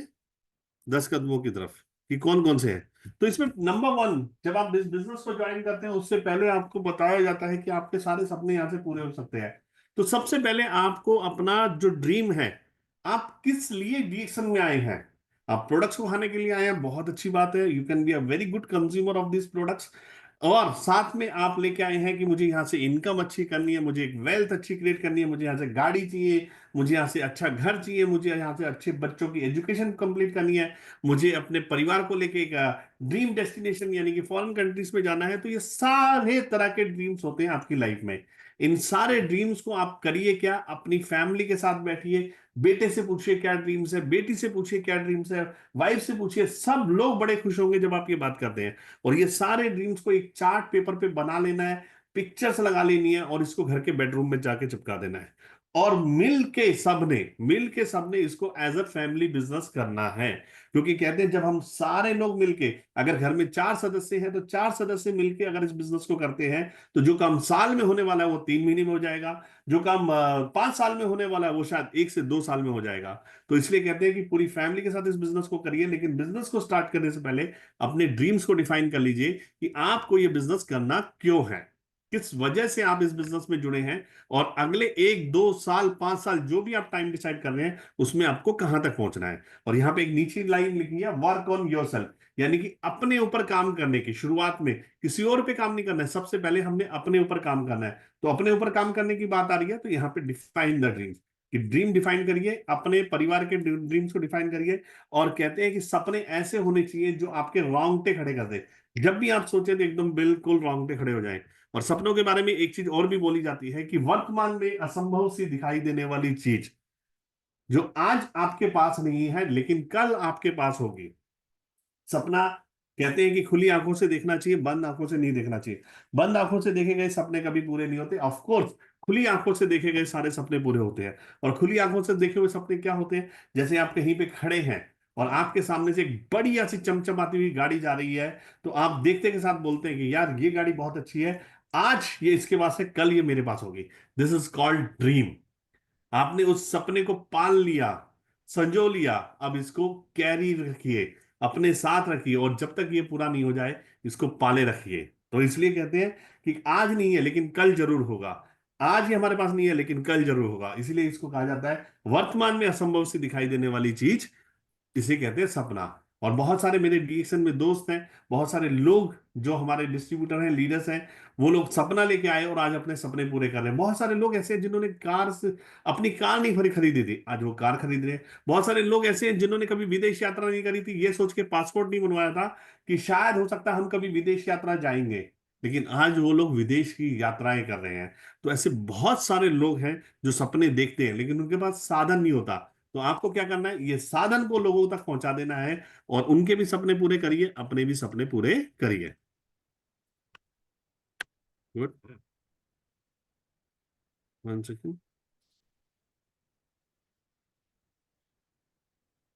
10 कदमों की तरफ, कि कौन कौन से हैं। तो इसमें नंबर वन, जब आप बिजनेस को ज्वाइन करते हैं उससे पहले आपको बताया जाता है कि आपके सारे सपने यहां से पूरे हो सकते हैं। तो सबसे पहले आपको अपना जो ड्रीम है, आप किस लिए डिएक्शन में आए हैं। आप प्रोडक्ट्स को खाने के लिए आए हैं, बहुत अच्छी बात है, you can be a very good consumer of this products. और साथ में आप लेके आए हैं कि मुझे यहाँ से इनकम अच्छी करनी है, मुझे एक वेल्थ अच्छी क्रिएट करनी है, मुझे यहाँ से गाड़ी चाहिए, मुझे यहाँ से अच्छा घर चाहिए, मुझे यहाँ से अच्छे बच्चों की एजुकेशन कंप्लीट करनी है, मुझे अपने परिवार को लेके एक ड्रीम डेस्टिनेशन यानी कि फॉरेन कंट्रीज में जाना है। तो ये सारे तरह के ड्रीम्स होते हैं आपकी लाइफ में। इन सारे ड्रीम्स को आप करिए क्या, अपनी फैमिली के साथ बैठिए, बेटे से पूछिए क्या ड्रीम्स है, बेटी से पूछिए क्या ड्रीम्स है, वाइफ से पूछिए, सब लोग बड़े खुश होंगे जब आप ये बात करते हैं। और ये सारे ड्रीम्स को एक चार्ट पेपर पे बना लेना है, पिक्चर्स लगा लेनी है और इसको घर के बेडरूम में जाके चिपका देना है। और मिल के सबने इसको एज अ फैमिली बिजनेस करना है। क्योंकि कहते हैं जब हम सारे लोग मिलके, अगर घर में 4 सदस्य हैं तो 4 सदस्य मिलके अगर इस बिजनेस को करते हैं, तो जो काम साल में होने वाला है वो 3 महीने में हो जाएगा, जो काम 5 साल में होने वाला है वो शायद 1 से 2 साल में हो जाएगा। तो इसलिए कहते हैं कि पूरी फैमिली के साथ इस बिजनेस को करिए, लेकिन बिजनेस को स्टार्ट करने से पहले अपने ड्रीम्स को डिफाइन कर लीजिए कि आपको ये बिजनेस करना क्यों है, किस वजह से आप इस बिजनेस में जुड़े हैं, और अगले 1 2 साल 5 साल जो भी आप टाइम डिसाइड कर रहे हैं उसमें आपको कहां तक पहुंचना है। और यहां पे एक नीचे लाइन लिखी है, वर्क ऑन योरसेल्फ, यानी कि अपने ऊपर काम करने की शुरुआत में किसी और पे काम नहीं करना है, सबसे पहले हमने अपने ऊपर काम करना है। तो अपने ऊपर काम करने की बात आ रही है, तो यहाँ पे डिफाइन द ड्रीम्स, कि ड्रीम डिफाइन करिए, अपने परिवार के ड्रीम्स को डिफाइन करिए। और कहते हैं कि सपने ऐसे होने चाहिए जो आपके रोंगटे खड़े कर दे, जब भी आप सोचे तो एकदम बिल्कुल रोंगटे खड़े हो जाएं। और सपनों के बारे में एक चीज और भी बोली जाती है कि वर्तमान में असंभव सी दिखाई देने वाली चीज जो आज आपके पास नहीं है लेकिन कल आपके पास होगी। सपना कहते हैं कि खुली आंखों से देखना चाहिए, बंद आंखों से नहीं देखना चाहिए। बंद आंखों से देखे गए सपने कभी पूरे नहीं होते, ऑफ कोर्स खुली आंखों से देखे गए सारे सपने पूरे होते हैं। और खुली आंखों से देखे हुए सपने क्या होते हैं, जैसे आप कहीं पे खड़े हैं और आपके सामने से एक बढ़िया सी चमचमाती हुई गाड़ी जा रही है, तो आप देखते के साथ बोलते हैं कि यार ये गाड़ी बहुत अच्छी है, आज ये इसके पास है, कल ये मेरे पास होगी। This is called dream. आपने उस सपने को पाल लिया, संजो लिया, अब इसको कैरी रखिए, अपने साथ रखिए, और जब तक ये पूरा नहीं हो जाए इसको पाले रखिए। तो इसलिए कहते हैं कि आज नहीं है लेकिन कल जरूर होगा, आज ये हमारे पास नहीं है लेकिन कल जरूर होगा। इसलिए इसको कहा जाता है वर्तमान में असंभव से दिखाई देने वाली चीज, इसे कहते हैं सपना। और बहुत सारे मेरे डीएक्शन में दोस्त हैं, बहुत सारे लोग जो हमारे डिस्ट्रीब्यूटर हैं, लीडर्स हैं, वो लोग सपना लेके आए और आज अपने सपने पूरे कर रहे हैं। बहुत सारे लोग ऐसे हैं जिन्होंने अपनी कार नहीं खरीदी थी, आज वो कार खरीद रहे हैं। बहुत सारे लोग ऐसे हैं जिन्होंने कभी विदेश यात्रा नहीं करी थी, ये सोच के पासपोर्ट नहीं बनवाया था कि शायद हो सकता है हम कभी विदेश यात्रा जाएंगे, लेकिन आज वो लोग विदेश की यात्राएं कर रहे हैं। तो ऐसे बहुत सारे लोग हैं जो सपने देखते हैं लेकिन उनके पास साधन नहीं होता। तो आपको क्या करना है, ये साधन को लोगों तक पहुंचा देना है, और उनके भी सपने पूरे करिए, अपने भी सपने पूरे करिए। गुड। 1 सेकेंड।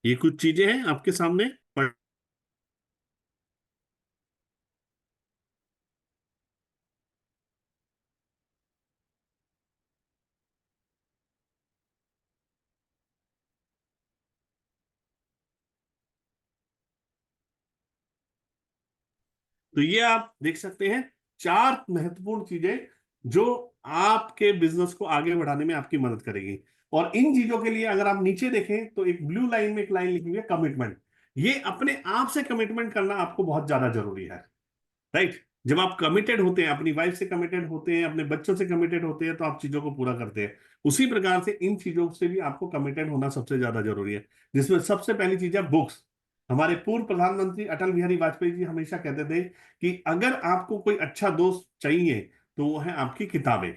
ये कुछ चीजें हैं आपके सामने तो ये आप देख सकते हैं 4 महत्वपूर्ण चीजें जो आपके बिजनेस को आगे बढ़ाने में आपकी मदद करेगी। और इन चीजों के लिए अगर आप नीचे देखें तो एक ब्लू लाइन में एक लाइन लिखी हुई है, कमिटमेंट। ये अपने आप से कमिटमेंट करना आपको बहुत ज्यादा जरूरी है, राइट। जब आप कमिटेड होते हैं, अपनी वाइफ से कमिटेड होते हैं, अपने बच्चों से कमिटेड होते हैं, तो आप चीजों को पूरा करते हैं। उसी प्रकार से इन चीजों से भी आपको कमिटेड होना सबसे ज्यादा जरूरी है, जिसमें सबसे पहली चीज है बुक्स। हमारे पूर्व प्रधानमंत्री अटल बिहारी वाजपेयी जी हमेशा कहते थे कि अगर आपको कोई अच्छा दोस्त चाहिए तो वो है आपकी किताबें,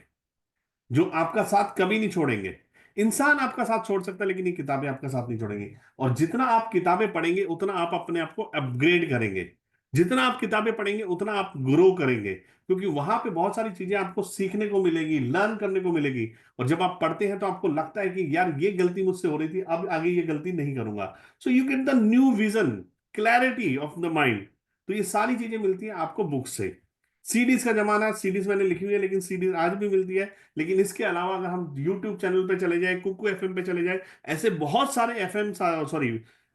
जो आपका साथ कभी नहीं छोड़ेंगे। इंसान आपका साथ छोड़ सकता है लेकिन ये किताबें आपका साथ नहीं छोड़ेंगी। और जितना आप किताबें पढ़ेंगे उतना आप अपने आप को अपग्रेड करेंगे, जितना आप किताबें पढ़ेंगे उतना आप ग्रो करेंगे, क्योंकि वहां पे बहुत सारी चीजें आपको सीखने को मिलेगी, लर्न करने को मिलेगी। और जब आप पढ़ते हैं तो आपको लगता है कि यार ये गलती मुझसे हो रही थी, अब आगे ये गलती नहीं करूंगा। So you get the new vision, clarity of the mind. तो ये सारी चीजें मिलती हैं आपको बुक से। सीडीज का जमाना, सीडीज मैंने लिखी हुई है लेकिन सीडीज आज भी मिलती है। लेकिन इसके अलावा अगर हम यूट्यूब चैनल पे चले जाए, कुकू एफएम पे चले जाए, ऐसे बहुत सारे एफएम सॉरी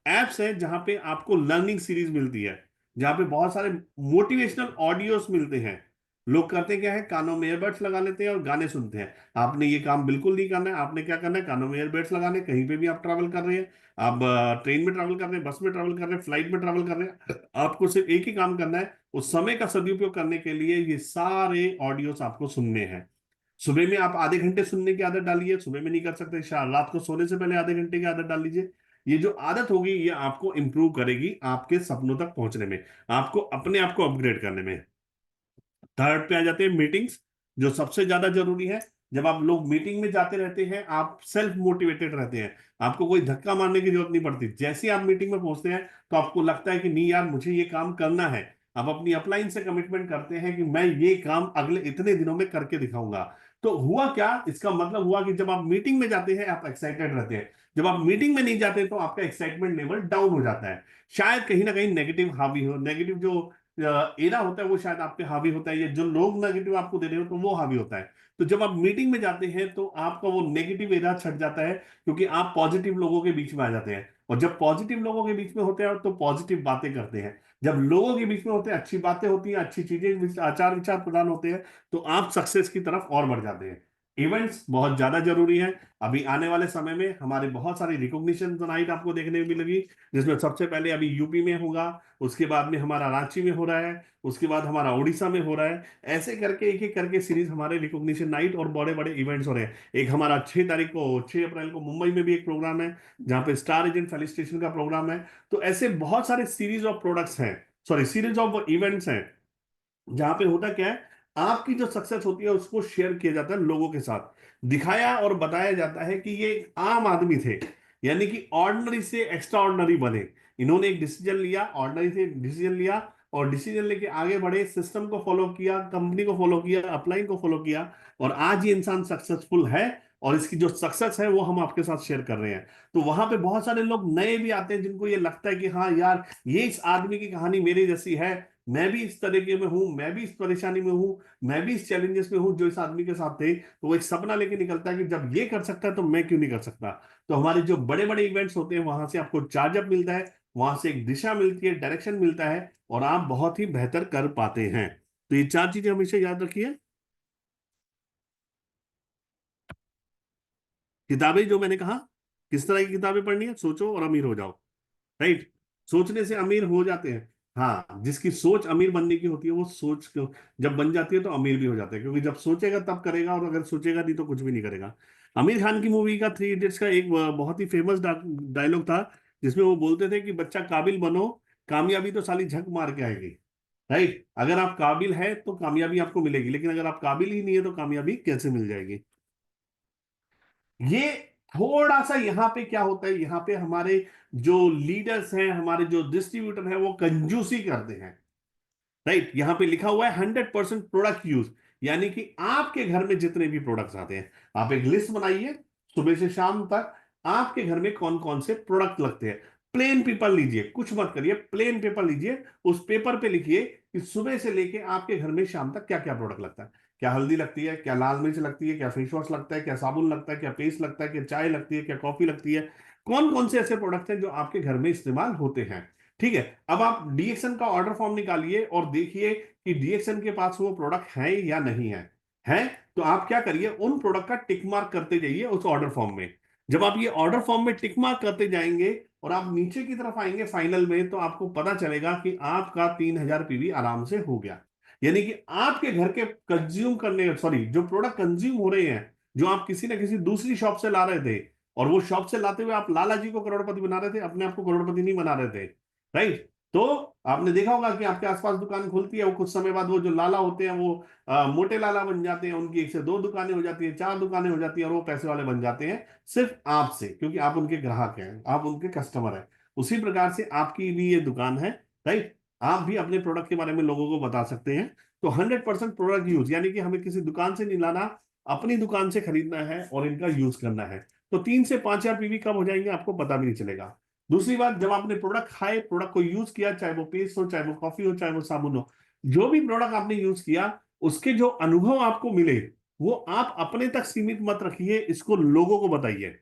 एप्स हैं जहां पे आपको लर्निंग सीरीज मिलती है, जहां पे बहुत सारे मोटिवेशनल ऑडियोस मिलते हैं। लोग करते क्या है, कानों में ईयरबड्स लगा लेते हैं और गाने सुनते हैं। आपने ये काम बिल्कुल नहीं करना है। आपने क्या करना है, कानों में ईयरबड्स लगाने, कहीं पे भी आप ट्रैवल कर रहे हैं, आप ट्रेन में ट्रैवल कर रहे हैं, बस में ट्रैवल कर रहे हैं, फ्लाइट में ट्रैवल कर रहे हैं, आपको सिर्फ एक ही काम करना है, उस समय का सदुपयोग करने के लिए ये सारे ऑडियोस आपको सुनने हैं। सुबह में आप आधे घंटे सुनने की आदत डालिए, सुबह में नहीं कर सकते, रात को सोने से पहले आधे घंटे की आदत डाल लीजिए। ये जो आदत होगी ये आपको इंप्रूव करेगी आपके सपनों तक पहुंचने में, आपको अपने आप को अपग्रेड करने में। थर्ड पे आ जाते हैं मीटिंग्स। जो सबसे ज्यादा जरूरी है, जब आप लोग मीटिंग में जाते रहते हैं आप सेल्फ मोटिवेटेड रहते हैं, आपको कोई धक्का मारने की जरूरत नहीं पड़ती। जैसे ही आप मीटिंग में पहुंचते हैं तो आपको लगता है कि नहीं यार मुझे ये काम करना है। आप अपनी अपलाइन से कमिटमेंट करते हैं कि मैं ये काम अगले इतने दिनों में करके दिखाऊंगा। तो हुआ क्या, इसका मतलब हुआ कि जब आप मीटिंग में जाते हैं आप एक्साइटेड रहते हैं, जब आप मीटिंग में नहीं जाते तो आपका एक्साइटमेंट लेवल डाउन हो जाता है। शायद कहीं ना कहीं नेगेटिव हावी हो, नेगेटिव जो एरा होता है वो शायद आप पे हावी होता है, या जो लोग नेगेटिव आपको दे रहे हो तो वो हावी होता है। तो जब आप मीटिंग में जाते हैं तो आपका वो नेगेटिव एरा छट जाता है, क्योंकि आप पॉजिटिव लोगों के बीच में आ जाते हैं। और जब पॉजिटिव लोगों के बीच में होते हैं तो पॉजिटिव बातें करते हैं, जब लोगों के बीच में होते हैं अच्छी बातें होती हैं, अच्छी चीजें आचार विचार प्रदान होते हैं, तो आप सक्सेस की तरफ और बढ़ जाते हैं। इवेंट्स बहुत ज्यादा जरूरी है। अभी आने वाले समय में हमारे बहुत सारी रिकॉग्निशन नाइट आपको देखने को मिलेगी, जिसमें सबसे पहले अभी यूपी में होगा, उसके बाद में हमारा रांची में हो रहा है, उसके बाद हमारा उड़ीसा में हो रहा है। ऐसे करके एक एक करके सीरीज हमारे रिकॉग्निशन नाइट और बड़े बड़े इवेंट्स हो रहे हैं। एक हमारा 6 तारीख को, 6 अप्रैल को मुंबई में भी एक प्रोग्राम है, जहां पे स्टार एजेंट फेलिसिटेशन का प्रोग्राम है। तो ऐसे बहुत सारे सीरीज ऑफ प्रोडक्ट्स हैं, सॉरी सीरीज ऑफ इवेंट्स हैं, जहां पे होता क्या है, आपकी जो सक्सेस होती है उसको शेयर किया जाता है लोगों के साथ, दिखाया और बताया जाता है कि ये एक आम आदमी थे, यानी कि ऑर्डिनरी से एक्स्ट्रा ऑर्डिनरी बने। इन्होंने एक डिसीजन लिया, ऑर्डिनरी से डिसीजन लिया, और डिसीजन लेके आगे बढ़े, सिस्टम को फॉलो किया, कंपनी को फॉलो किया, अपलाइन को फॉलो किया, और आज ये इंसान सक्सेसफुल है। और इसकी जो सक्सेस है वो हम आपके साथ शेयर कर रहे हैं। तो वहां पे बहुत सारे लोग नए भी आते हैं जिनको ये लगता है कि हाँ यार, ये इस आदमी की कहानी मेरे जैसी है, मैं भी इस तरीके में हूं, मैं भी इस परेशानी में हूं, मैं भी इस चैलेंजेस में हूं जो इस आदमी के साथ थे। तो वो एक सपना लेके निकलता है कि जब ये कर सकता है तो मैं क्यों नहीं कर सकता। तो हमारे जो बड़े बड़े इवेंट्स होते हैं वहां से आपको चार्जअप मिलता है, वहां से एक दिशा मिलती है, डायरेक्शन मिलता है, और आप बहुत ही बेहतर कर पाते हैं। तो ये 4 चीजें हमेशा याद रखिए। किताबें जो मैंने कहा, किस तरह की किताबें पढ़नी है, सोचो और अमीर हो जाओ। राइट, सोचने से अमीर हो जाते हैं। हाँ, जिसकी सोच अमीर बनने की होती है वो सोच जब बन जाती है तो अमीर भी हो जाता है, क्योंकि जब सोचेगा तब करेगा, और अगर सोचेगा नहीं तो कुछ भी नहीं करेगा। आमिर खान की मूवी का 3 इडियट्स का एक बहुत ही फेमस डायलॉग था, जिसमें वो बोलते थे कि बच्चा काबिल बनो, कामयाबी तो साली झक मार के आएगी। राइट, अगर आप काबिल है तो कामयाबी आपको मिलेगी, लेकिन अगर आप काबिल ही नहीं है तो कामयाबी कैसे मिल जाएगी। ये थोड़ा सा यहाँ पे क्या होता है, यहाँ पे हमारे जो लीडर्स हैं, हमारे जो डिस्ट्रीब्यूटर हैं, वो कंजूसी करते हैं। राइट, यहाँ पे लिखा हुआ है 100% प्रोडक्ट यूज, यानी कि आपके घर में जितने भी प्रोडक्ट्स आते हैं, आप एक लिस्ट बनाइए, सुबह से शाम तक आपके घर में कौन कौन से प्रोडक्ट लगते हैं। प्लेन पेपर लीजिए, कुछ मत करिए, प्लेन पेपर लीजिए, उस पेपर पे लिखिए कि सुबह से लेके आपके घर में शाम तक क्या क्या प्रोडक्ट लगता है। क्या हल्दी लगती है, क्या लाल मिर्च लगती है, क्या फेस वॉश लगता है, क्या साबुन लगता है, क्या पेस्ट लगता है, क्या चाय लगती है, क्या कॉफी लगती है, कौन कौन से ऐसे प्रोडक्ट हैं जो आपके घर में इस्तेमाल होते हैं। ठीक है, अब आप डीएक्सन का ऑर्डर फॉर्म निकालिए और देखिए कि डीएक्सन के पास वो प्रोडक्ट है या नहीं है। है तो आप क्या करिए, उन प्रोडक्ट का टिक मार्क करते जाइए उस ऑर्डर फॉर्म में। जब आप ये ऑर्डर फॉर्म में टिक मार्क करते जाएंगे और आप नीचे की तरफ आएंगे फाइनल में, तो आपको पता चलेगा कि आपका 3000 पीवी आराम से हो गया। यानी कि आपके घर के कंज्यूम करने, सॉरी, जो प्रोडक्ट कंज्यूम हो रहे हैं, जो आप किसी ना किसी दूसरी शॉप से ला रहे थे, और वो शॉप से लाते हुए आप लाला जी को करोड़पति बना रहे थे, अपने आप को करोड़पति नहीं बना रहे थे। राइट, तो आपने देखा होगा कि आपके आसपास दुकान खुलती है, वो कुछ समय बाद वो जो लाला होते हैं वो मोटे लाला बन जाते हैं, उनकी 1 से 2 दुकानें हो जाती है, 4 दुकानें हो जाती है, और वो पैसे वाले बन जाते हैं सिर्फ आपसे, क्योंकि आप उनके ग्राहक हैं, आप उनके कस्टमर हैं। उसी प्रकार से आपकी भी ये दुकान है। राइट, आप भी अपने प्रोडक्ट के बारे में लोगों को बता सकते हैं। तो 100% प्रोडक्ट यूज, यानी कि हमें किसी दुकान से नहीं लाना, अपनी दुकान से खरीदना है और इनका यूज करना है। तो 3 से 5 हजार पीवी कब हो जाएंगे आपको पता भी नहीं चलेगा। दूसरी बात, जब आपने प्रोडक्ट खाए, प्रोडक्ट को यूज किया, चाहे वो पेस्ट हो, चाहे वो कॉफी हो, चाहे वो साबुन हो, जो भी प्रोडक्ट आपने यूज किया, उसके जो अनुभव आपको मिले, वो आप अपने तक सीमित मत रखिए, इसको लोगों को बताइए।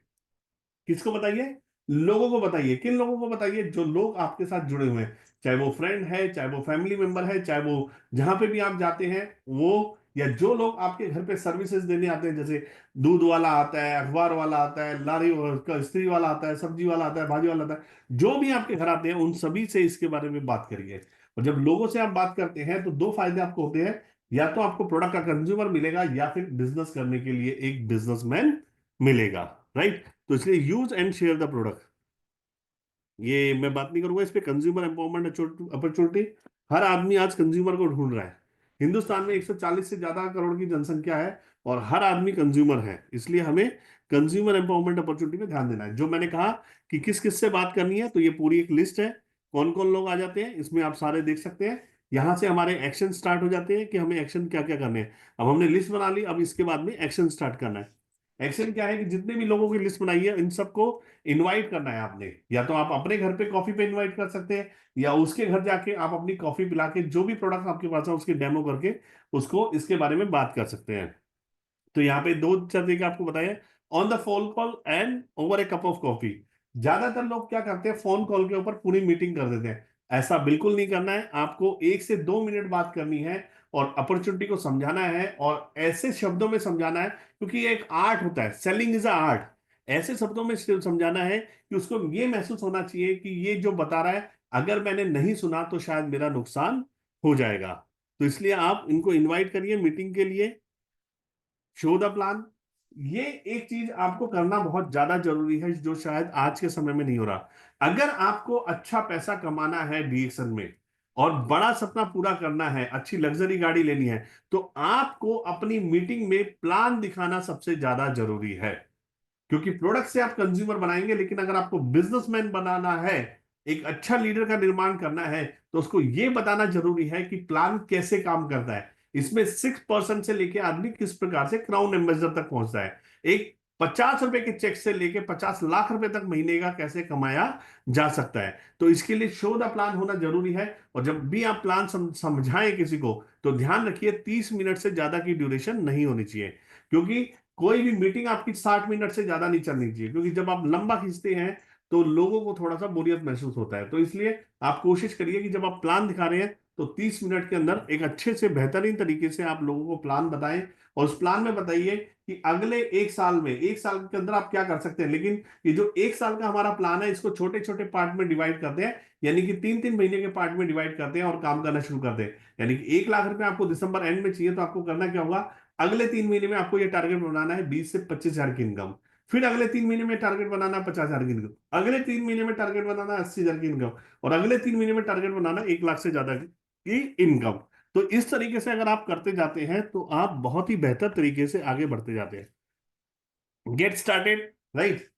किसको बताइए? लोगों को बताइए। किन लोगों को बताइए? जो लोग आपके साथ जुड़े हुए हैं, चाहे वो फ्रेंड है, चाहे वो फैमिली मेंबर है, चाहे वो जहां पे भी आप जाते हैं वो, या जो लोग आपके घर पे सर्विसेज देने आते हैं, जैसे दूध वाला आता है, अखबार वाला आता है, लारी का स्त्री वाला आता है, सब्जी वाला आता है, भाजी वाला आता है, जो भी आपके घर आते हैं उन सभी से इसके बारे में बात करिए। और जब लोगों से आप बात करते हैं तो 2 फायदे आपको होते हैं, या तो आपको प्रोडक्ट का कंज्यूमर मिलेगा, या फिर बिजनेस करने के लिए एक बिजनेसमैन मिलेगा। राइट, तो इसलिए use and share the product. ये मैं बात नहीं करूंगा इस पे, कंज्यूमर एम्पावरमेंट अपॉर्चुनिटी। हर आदमी आज कंज्यूमर को ढूंढ रहा है, हिंदुस्तान में 140 से ज्यादा करोड़ की जनसंख्या है और हर आदमी कंज्यूमर है, इसलिए हमें कंज्यूमर एम्पावरमेंट अपॉर्चुनिटी पे ध्यान देना है। जो मैंने कहा कि किस किस से बात करनी है, तो ये पूरी एक लिस्ट है, कौन कौन लोग आ जाते हैं इसमें आप सारे देख सकते हैं। यहां से हमारे एक्शन स्टार्ट हो जाते हैं कि हमें एक्शन क्या क्या करने हैं। अब हमने लिस्ट बना ली, अब इसके बाद में एक्शन स्टार्ट करना है। एक्शन क्या है कि जितने भी लोगों की लिस्ट बनाई है इन सबको इनवाइट करना है आपने। या तो आप अपने घर पे कॉफी पे इनवाइट कर सकते हैं, या उसके घर जाके आप अपनी कॉफी पिला के जो भी प्रोडक्ट आपके पास है उसकी डेमो करके उसको इसके बारे में बात कर सकते हैं। तो यहाँ पे दो तरीके आपको बताया, on the phone call and over A cup of coffee. ज्यादातर लोग क्या करते हैं, फोन कॉल के ऊपर पूरी मीटिंग कर देते हैं। ऐसा बिल्कुल नहीं करना है, आपको 1 से 2 मिनट बात करनी है और अपॉर्चुनिटी को समझाना है, और ऐसे शब्दों में समझाना है, क्योंकि ये एक आर्ट होता है, सेलिंग इज अ आर्ट। ऐसे शब्दों में समझाना है कि उसको ये महसूस होना चाहिए कि ये जो बता रहा है, अगर मैंने नहीं सुना तो शायद मेरा नुकसान हो जाएगा। तो इसलिए आप इनको इनवाइट करिए मीटिंग के लिए, शो द प्लान। ये एक चीज आपको करना बहुत ज्यादा जरूरी है, जो शायद आज के समय में नहीं हो रहा। अगर आपको अच्छा पैसा कमाना है डीएक्शन में और बड़ा सपना पूरा करना है, अच्छी लग्जरी गाड़ी लेनी है, तो आपको अपनी मीटिंग में प्लान दिखाना सबसे ज्यादा जरूरी है। क्योंकि प्रोडक्ट से आप कंज्यूमर बनाएंगे, लेकिन अगर आपको बिजनेसमैन बनाना है, एक अच्छा लीडर का निर्माण करना है, तो उसको यह बताना जरूरी है कि प्लान कैसे काम करता है। इसमें 6% से लेके आदमी किस प्रकार से क्राउन एम्बेसडर तक पहुंचता है, एक 50 रुपए के चेक से लेके 50 लाख रुपए तक महीने का कैसे कमाया जा सकता है। तो इसके लिए शो द प्लान होना जरूरी है। और जब भी आप प्लान समझाएं किसी को, तो ध्यान रखिए 30 मिनट से ज्यादा की ड्यूरेशन नहीं होनी चाहिए। क्योंकि कोई भी मीटिंग आपकी 60 मिनट से ज्यादा नहीं चलनी चाहिए, क्योंकि जब आप लंबा खींचते हैं तो लोगों को थोड़ा सा बोरियत महसूस होता है। तो इसलिए आप कोशिश करिए कि जब आप प्लान दिखा रहे हैं तो 30 मिनट के अंदर एक अच्छे से बेहतरीन तरीके से आप लोगों को प्लान बताएं, और उस प्लान में बताइए कि अगले 1 साल में, 1 साल के अंदर आप क्या कर सकते हैं। लेकिन ये जो 1 साल का हमारा प्लान है, इसको छोटे छोटे पार्ट में डिवाइड करते हैं, यानी कि 3-3 महीने के पार्ट में डिवाइड करते हैं और काम करना शुरू करते हैं। यानी कि 1 लाख रुपए आपको दिसंबर एंड में चाहिए, तो आपको करना क्या होगा, अगले 3 महीने में आपको ये टारगेट बनाना है 20 से 25 हजार की इनकम। फिर अगले 3 महीने में टारगेट बनाना है 50 हजार की इनकम। अगले 3 महीने में टारगेट बनाना है 80 हजार की इनकम। और अगले 3 महीने में टारगेट बनाना है 1 लाख से ज्यादा की इनकम। तो इस तरीके से अगर आप करते जाते हैं तो आप बहुत ही बेहतर तरीके से आगे बढ़ते जाते हैं। Get started, right.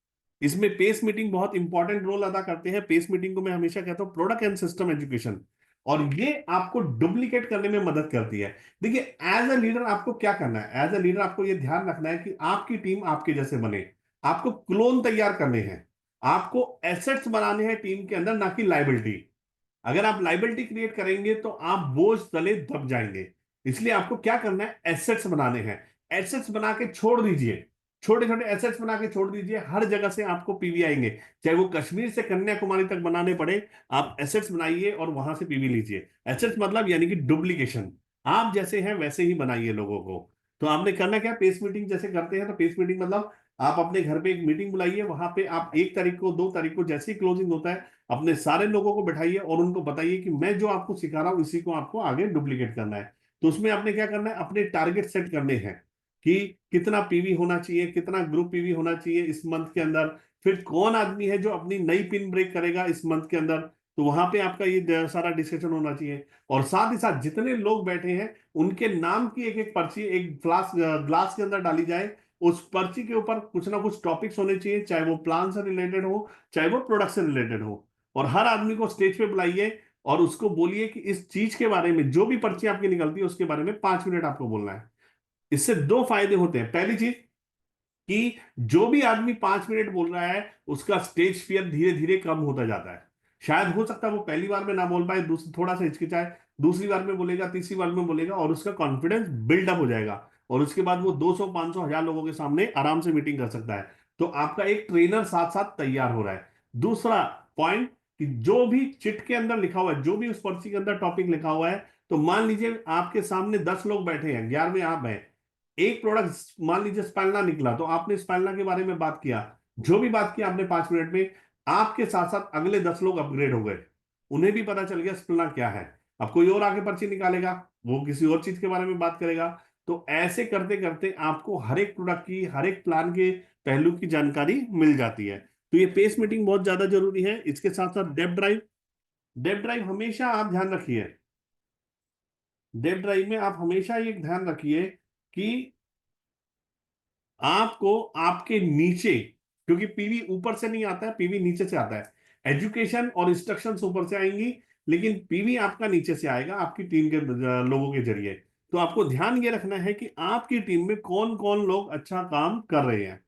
इसमें पेस मीटिंग बहुत इंपॉर्टेंट रोल अदा करते हैं। पेस मीटिंग को मैं हमेशा कहता हूं प्रोडक्ट एंड सिस्टम एजुकेशन, और ये आपको डुप्लीकेट करने में मदद करती है। देखिए, एज अ लीडर आपको क्या करना है, एज अ लीडर आपको ये ध्यान रखना है कि आपकी टीम आपके जैसे बने। आपको क्लोन तैयार करने हैं, आपको एसेट्स बनाने हैं टीम के अंदर, ना कि लाइबिलिटी। अगर आप लाइबिलिटी क्रिएट करेंगे तो आप बोझ तले दब जाएंगे। इसलिए आपको क्या करना है, एसेट्स बनाने हैं। एसेट्स बना के छोड़ दीजिए, छोटे छोटे एसेट्स बना के छोड़ दीजिए। हर जगह से आपको पीवी आएंगे, चाहे वो कश्मीर से कन्याकुमारी तक बनाने पड़े। आप एसेट्स बनाइए और वहां से पीवी लीजिए। एसेट्स मतलब यानी कि डुप्लीकेशन, आप जैसे हैं वैसे ही बनाइए लोगों को। तो आपने करना क्या, पेस मीटिंग जैसे करते हैं, तो पेस मीटिंग मतलब आप अपने घर पे एक मीटिंग बुलाइए, वहां पे आप 1 तारीख को 2 तारीख को जैसे ही क्लोजिंग होता है, अपने सारे लोगों को बैठाइए और उनको बताइए कि मैं जो आपको सिखा रहा हूं इसी को आपको आगे डुप्लीकेट करना है। तो उसमें आपने क्या करना है, अपने टारगेट सेट करने हैं कि कितना पीवी होना चाहिए, कितना ग्रुप पीवी होना चाहिए इस मंथ के अंदर। फिर कौन आदमी है जो अपनी नई पिन ब्रेक करेगा इस मंथ के अंदर, तो वहां पे आपका ये सारा डिस्कशन होना चाहिए। और साथ ही साथ जितने लोग बैठे हैं उनके नाम की एक एक पर्ची एक ग्लास के अंदर डाली जाए। उस पर्ची के ऊपर कुछ ना कुछ टॉपिक्स होने चाहिए, चाहे वो प्लान से रिलेटेड हो, चाहे वो प्रोडक्ट से रिलेटेड हो। और हर आदमी को स्टेज पे बुलाइए और उसको बोलिए कि इस चीज के बारे में, जो भी पर्ची आपकी निकलती है उसके बारे में 5 मिनट आपको बोलना है। इससे दो फायदे होते हैं। पहली चीज कि जो भी आदमी 5 मिनट बोल रहा है उसका स्टेज फियर धीरे धीरे कम होता जाता है। शायद हो सकता है वो पहली बार में ना बोल पाए, थोड़ा सा हिचकिचाए, दूसरी बार में बोलेगा, तीसरी बार में बोलेगा, और उसका कॉन्फिडेंस बिल्डअप हो जाएगा। और उसके बाद वो 200, 500, 1000 लोगों के सामने आराम से मीटिंग कर सकता है। तो आपका एक ट्रेनर साथ साथ तैयार हो रहा है। दूसरा पॉइंट, कि जो भी चिट के अंदर लिखा हुआ है, जो भी उस पर्ची के अंदर टॉपिक लिखा हुआ है, तो मान लीजिए आपके सामने 10 लोग बैठे हैं, 11वें आप हैं। एक प्रोडक्ट मान लीजिए स्पाइलना निकला, तो आपने स्पाइलना के बारे में बात किया, जो भी बात किया आपने 5 मिनट में, आपके साथ साथ अगले 10 लोग अपग्रेड हो गए, उन्हें भी पता चल गया स्पाइलना क्या है। अब कोई और आके पर्ची निकालेगा, वो किसी और चीज के बारे में बात करेगा। तो ऐसे करते करते आपको हर एक प्रोडक्ट की, हर एक प्लान के पहलू की जानकारी मिल जाती है। तो ये पेस मीटिंग बहुत ज्यादा जरूरी है। इसके साथ साथ डेप ड्राइव, डेप ड्राइव हमेशा आप ध्यान रखिए डेप ड्राइव में आप हमेशा ये ध्यान रखिए कि आपको आपके नीचे, क्योंकि पीवी ऊपर से नहीं आता है, पीवी नीचे से आता है। एजुकेशन और इंस्ट्रक्शंस ऊपर से आएंगी, लेकिन पीवी आपका नीचे से आएगा, आपकी टीम के लोगों के जरिए। तो आपको ध्यान ये रखना है कि आपकी टीम में कौन कौन लोग अच्छा काम कर रहे हैं।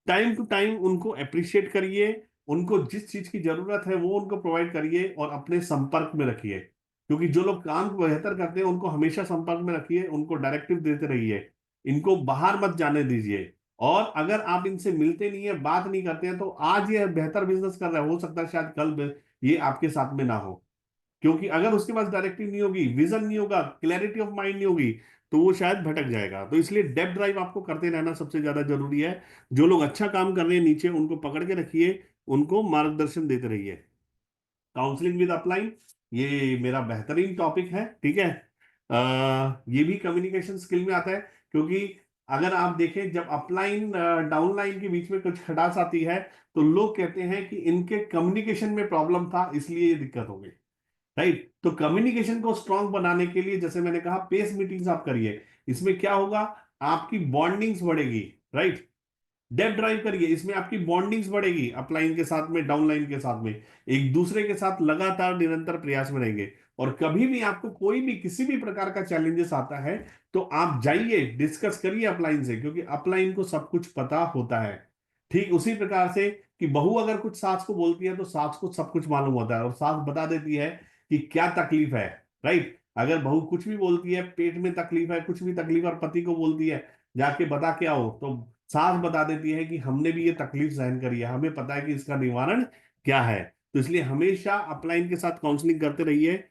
टाइम टू टाइम उनको अप्रिशिएट करिए, उनको जिस चीज की जरूरत है वो उनको प्रोवाइड करिए और अपने संपर्क में रखिए, क्योंकि जो लोग काम को बेहतर करते हैं उनको हमेशा संपर्क में रखिए, उनको डायरेक्टिव देते रहिए, इनको बाहर मत जाने दीजिए। और अगर आप इनसे मिलते नहीं है, बात नहीं करते हैं, तो आज ये बेहतर बिजनेस कर रहा है, हो सकता है शायद कल ये आपके साथ में ना हो, क्योंकि अगर उसके पास डायरेक्टिव नहीं होगी, विजन नहीं होगा, क्लैरिटी ऑफ माइंड नहीं होगी, तो वो शायद भटक जाएगा। तो इसलिए डेप ड्राइव आपको करते रहना सबसे ज्यादा जरूरी है। जो लोग अच्छा काम कर रहे हैं नीचे, उनको पकड़ के रखिए, उनको मार्गदर्शन देते रहिए। काउंसलिंग विद अपलाइन, ये मेरा बेहतरीन टॉपिक है, ठीक है। ये भी कम्युनिकेशन स्किल में आता है, क्योंकि अगर आप देखें जब अपलाइन डाउनलाइन के बीच में कुछ खटास आती है, तो लोग कहते हैं कि इनके कम्युनिकेशन में प्रॉब्लम था इसलिए ये दिक्कत हो गई, राइट। तो कम्युनिकेशन को स्ट्रांग बनाने के लिए, जैसे मैंने कहा, पेस मीटिंग्स आप करिए। इसमें क्या होगा, आपकी बॉन्डिंग्स बढ़ेगी, राइट। डेप ड्राइव करिए, इसमें आपकी बॉन्डिंग्स बढ़ेगी, अपलाइन के साथ में, डाउनलाइन के साथ में, एक दूसरे के साथ लगातार निरंतर प्रयास में रहेंगे। और कभी भी आपको कोई भी किसी भी प्रकार का चैलेंजेस आता है, तो आप जाइए, डिस्कस करिए अपलाइन से, क्योंकि अपलाइन को सब कुछ पता होता है। ठीक उसी प्रकार से कि बहू अगर कुछ सास को बोलती है, तो सास को सब कुछ मालूम होता है और सास बता देती है कि क्या तकलीफ है, राइट। अगर बहू कुछ भी बोलती है, पेट में तकलीफ है, कुछ भी तकलीफ, और पति को बोलती है जाके बता क्या हो, तो सास बता देती है कि हमने भी ये तकलीफ सहन करी है, हमें पता है कि इसका निवारण क्या है। तो इसलिए हमेशा अपलाइन के साथ काउंसलिंग करते रहिए।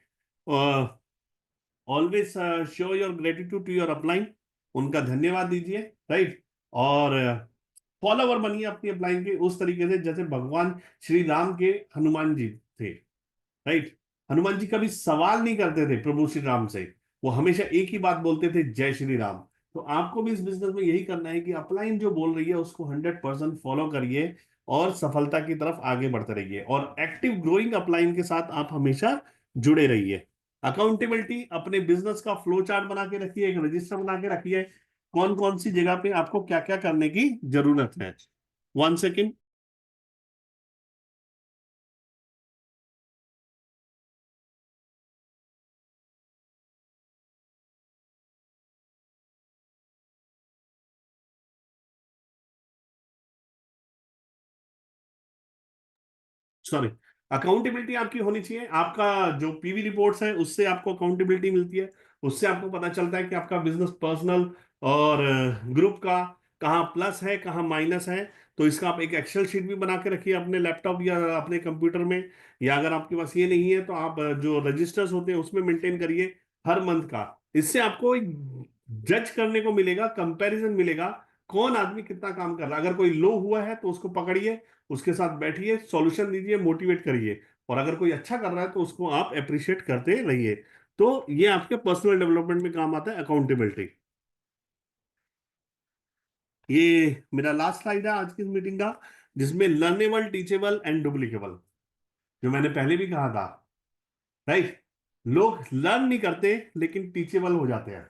Always show your gratitude to your upline, उनका धन्यवाद दीजिए, राइट। और फॉलोवर बनिए अपनी अपलाइन के, उस तरीके से जैसे भगवान श्री राम के हनुमान जी थे, राइट। हनुमान जी कभी सवाल नहीं करते थे प्रभु श्री राम से, वो हमेशा एक ही बात बोलते थे, जय श्री राम। तो आपको भी इस बिजनेस में यही करना है कि अपलाइन जो बोल रही है उसको 100% फॉलो करिए और सफलता की तरफ आगे बढ़ते रहिए, और एक्टिव ग्रोइंग अपलाइन के साथ आप हमेशा जुड़े रहिए। अकाउंटेबिलिटी, अपने बिजनेस का फ्लो चार्ट बना के रखिए, एक रजिस्टर बना के रखिए, कौन कौन सी जगह पे आपको क्या क्या करने की जरूरत है। 1 सेकेंड। सॉरी। अकाउंटेबिलिटी आपकी होनी चाहिए, आपका जो पीवी रिपोर्ट्स है उससे आपको अकाउंटेबिलिटी मिलती है, उससे आपको पता चलता है कि आपका बिजनेस पर्सनल और ग्रुप का कहाँ प्लस है, कहाँ माइनस है। तो इसका आप एक एक्सेल शीट भी बना के रखिए अपने लैपटॉप या अपने कंप्यूटर में, या अगर आपके पास ये नहीं है तो आप जो रजिस्टर्स होते हैं उसमें मेंटेन करिए हर मंथ का। इससे आपको एक जज करने को मिलेगा, कंपैरिजन मिलेगा, कौन आदमी कितना काम कर रहा है। अगर कोई लो हुआ है तो उसको पकड़िए, उसके साथ बैठिए, सॉल्यूशन दीजिए, मोटिवेट करिए, और अगर कोई अच्छा कर रहा है तो उसको आप अप्रिशिएट करते रहिए। तो ये आपके पर्सनल डेवलपमेंट में काम आता है, अकाउंटेबिलिटी। ये मेरा लास्ट स्लाइड है आज की मीटिंग का, जिसमें लर्नेबल, टीचेबल एंड डुप्लीकेबल, जो मैंने पहले भी कहा था, राइट। लोग लर्न नहीं करते लेकिन टीचेबल हो जाते हैं।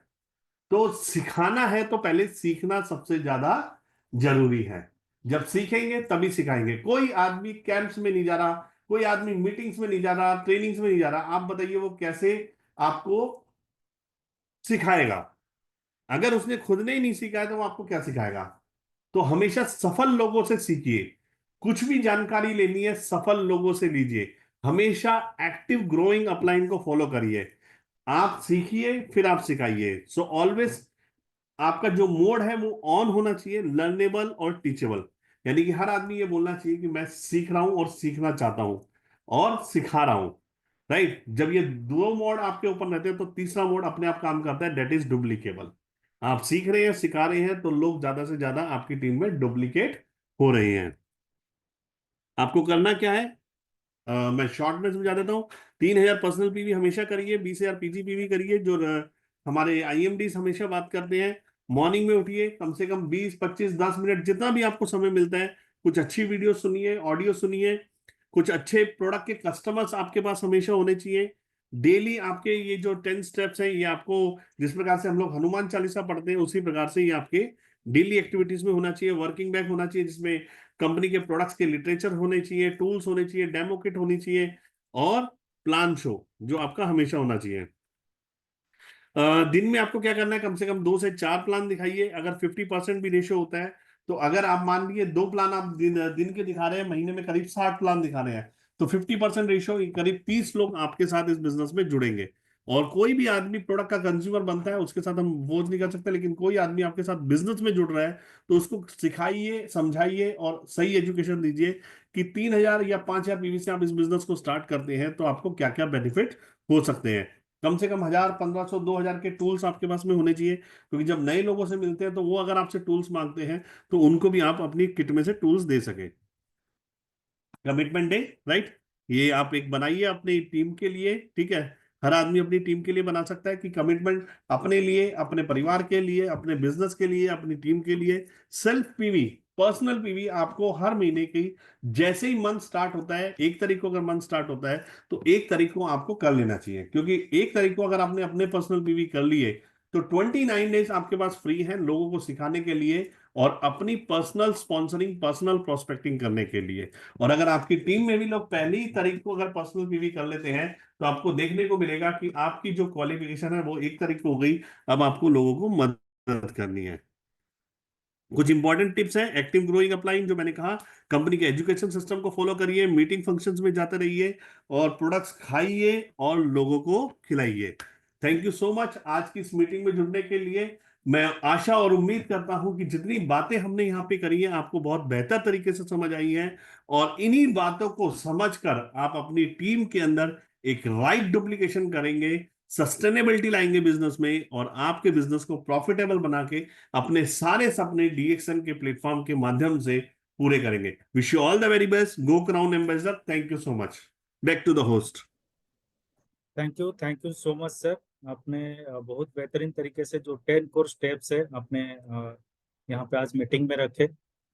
तो सिखाना है तो पहले सीखना सबसे ज्यादा जरूरी है। जब सीखेंगे तभी सिखाएंगे। कोई आदमी कैंप्स में नहीं जा रहा, कोई आदमी मीटिंग्स में नहीं जा रहा, ट्रेनिंग्स में नहीं जा रहा, आप बताइए वो कैसे आपको सिखाएगा। अगर उसने खुद ने ही नहीं सीखा है तो वो आपको क्या सिखाएगा। तो हमेशा सफल लोगों से सीखिए, कुछ भी जानकारी लेनी है सफल लोगों से लीजिए, हमेशा एक्टिव ग्रोइंग अपलाइन को फॉलो करिए, आप सीखिए फिर आप सिखाइए। सो ऑलवेज आपका जो मोड है वो ऑन होना चाहिए, लर्नेबल और टीचेबल, यानी कि हर आदमी ये बोलना चाहिए कि मैं सीख रहा हूं और सीखना चाहता हूं और सिखा रहा हूं, राइट। जब ये दो मोड आपके ऊपर रहते हैं तो तीसरा मोड अपने आप काम करता है, डेट इज डुप्लीकेबल। आप सीख रहे हैं, सिखा रहे हैं, तो लोग ज्यादा से ज्यादा आपकी टीम में डुप्लीकेट हो रहे हैं। आपको करना क्या है, मैं शॉर्ट में समझा देता हूँ। 3,000 पर्सनल पीवी हमेशा करिए, 20,000 पीजी पीवी करिए, जो हमारे आईएमडी हमेशा बात करते हैं। मॉर्निंग में उठिए, कम से कम 20, 25, 10 मिनट जितना भी आपको समय मिलता है, कुछ अच्छी वीडियो सुनिए, ऑडियो सुनिए, कुछ अच्छे प्रोडक्ट के कस्टमर्स आपके पास हमेशा होने चाहिए। डेली आपके ये जो 10 स्टेप्स हैं, ये आपको जिस प्रकार से हम लोग हनुमान चालीसा पढ़ते हैं उसी प्रकार से ये आपके डेली एक्टिविटीज में होना चाहिए। वर्किंग बैग होना चाहिए जिसमें कंपनी के प्रोडक्ट्स के लिटरेचर होने चाहिए, टूल्स होने चाहिए, डेमो किट होनी चाहिए, और प्लान शो जो आपका हमेशा होना चाहिए। दिन में आपको क्या करना है, कम से कम 2 से 4 प्लान दिखाइए। अगर 50% भी रेशियो होता है तो अगर आप मान लीजिए 2 प्लान आप दिन के दिखा रहे हैं, महीने में करीब 60 प्लान दिखा रहे हैं, तो 50% रेशियो करीब 30 लोग आपके साथ इस बिजनेस में जुड़ेंगे। और कोई भी आदमी प्रोडक्ट का कंज्यूमर बनता है उसके साथ हम बोझ नहीं कर सकते, लेकिन कोई आदमी आपके साथ बिजनेस में जुड़ रहा है तो उसको सिखाइए, समझाइए और सही एजुकेशन दीजिए कि 3,000 या 5,000 पीवी से आप इस बिजनेस को स्टार्ट करते हैं तो आपको क्या क्या बेनिफिट हो सकते हैं। कम से कम 1,000, 1,500, 2,000 के टूल्स आपके पास में होने चाहिए, क्योंकि जब नए लोगों से मिलते हैं तो वो अगर आपसे टूल्स मांगते हैं तो उनको भी आप अपनी किट में से टूल्स दे सके। कमिटमेंट डे, राइट, ये आप एक बनाइए अपनी टीम के लिए, ठीक है। हर आदमी अपनी टीम के लिए बना सकता है कि कमिटमेंट अपने लिए, अपने परिवार के लिए, अपने बिजनेस के लिए, अपनी टीम के लिए। सेल्फ पीवी, पर्सनल पीवी आपको हर महीने की जैसे ही मंथ स्टार्ट होता है, 1 तारीख को अगर मंथ स्टार्ट होता है तो 1 तारीख को आपको कर लेना चाहिए, क्योंकि 1 तारीख को अगर आपने अपने पर्सनल पीवी कर लिए तो 29 डेज आपके पास फ्री है लोगों को सिखाने के लिए और अपनी पर्सनल स्पॉन्सरिंग, पर्सनल प्रोस्पेक्टिंग करने के लिए। और अगर आपकी टीम में भी लोग पहली तारीख को अगर पर्सनल पीवी कर लेते हैं तो आपको देखने को मिलेगा कि आपकी जो क्वालिफिकेशन है वो 1 तारीख को हो गई। अब आपको लोगों को मदद करनी है। कुछ इंपॉर्टेंट टिप्स हैं, एक्टिव ग्रोइंग अपलाइंग जो मैंने कहा, कंपनी के एजुकेशन सिस्टम को फॉलो करिए, मीटिंग फंक्शंस में जाते रहिए और प्रोडक्ट्स खाइए और लोगों को खिलाइए। थैंक यू सो मच आज की इस मीटिंग में जुड़ने के लिए। मैं आशा और उम्मीद करता हूं कि जितनी बातें हमने यहाँ पे करी है आपको बहुत बेहतर तरीके से समझ आई हैं, और इन्हीं बातों को समझकर आप अपनी टीम के अंदर एक राइट डुप्लीकेशन करेंगे, सस्टेनेबिलिटी लाएंगे बिजनेस में, और आपके बिजनेस को प्रॉफिटेबल बना के अपने सारे सपने डीएक्सएन के प्लेटफॉर्म के माध्यम से पूरे करेंगे। Wish you all the very best, go crown ambassador. Thank you so much. Back to the host. Thank you so much sir. आपने बहुत बेहतरीन तरीके से जो 10 कोर स्टेप्स है आपने यहाँ पे आज मीटिंग में रखे।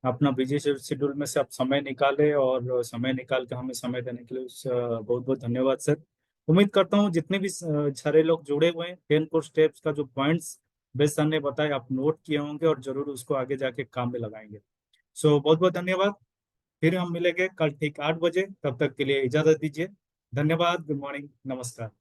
अपना बिजी शेड्यूल में से आप समय निकाले और समय निकाल के हमें समय देने के लिए बहुत बहुत धन्यवाद सर। उम्मीद करता हूँ जितने भी सारे लोग जुड़े हुए हैं 10 कोर स्टेप्स का जो पॉइंट्स बेस सर ने बताए आप नोट किए होंगे और जरूर उसको आगे जाके काम में लगाएंगे। सो बहुत बहुत धन्यवाद। फिर हम मिलेंगे कल ठीक 8 बजे, तब तक के लिए इजाजत दीजिए। धन्यवाद, गुड मॉर्निंग, नमस्कार।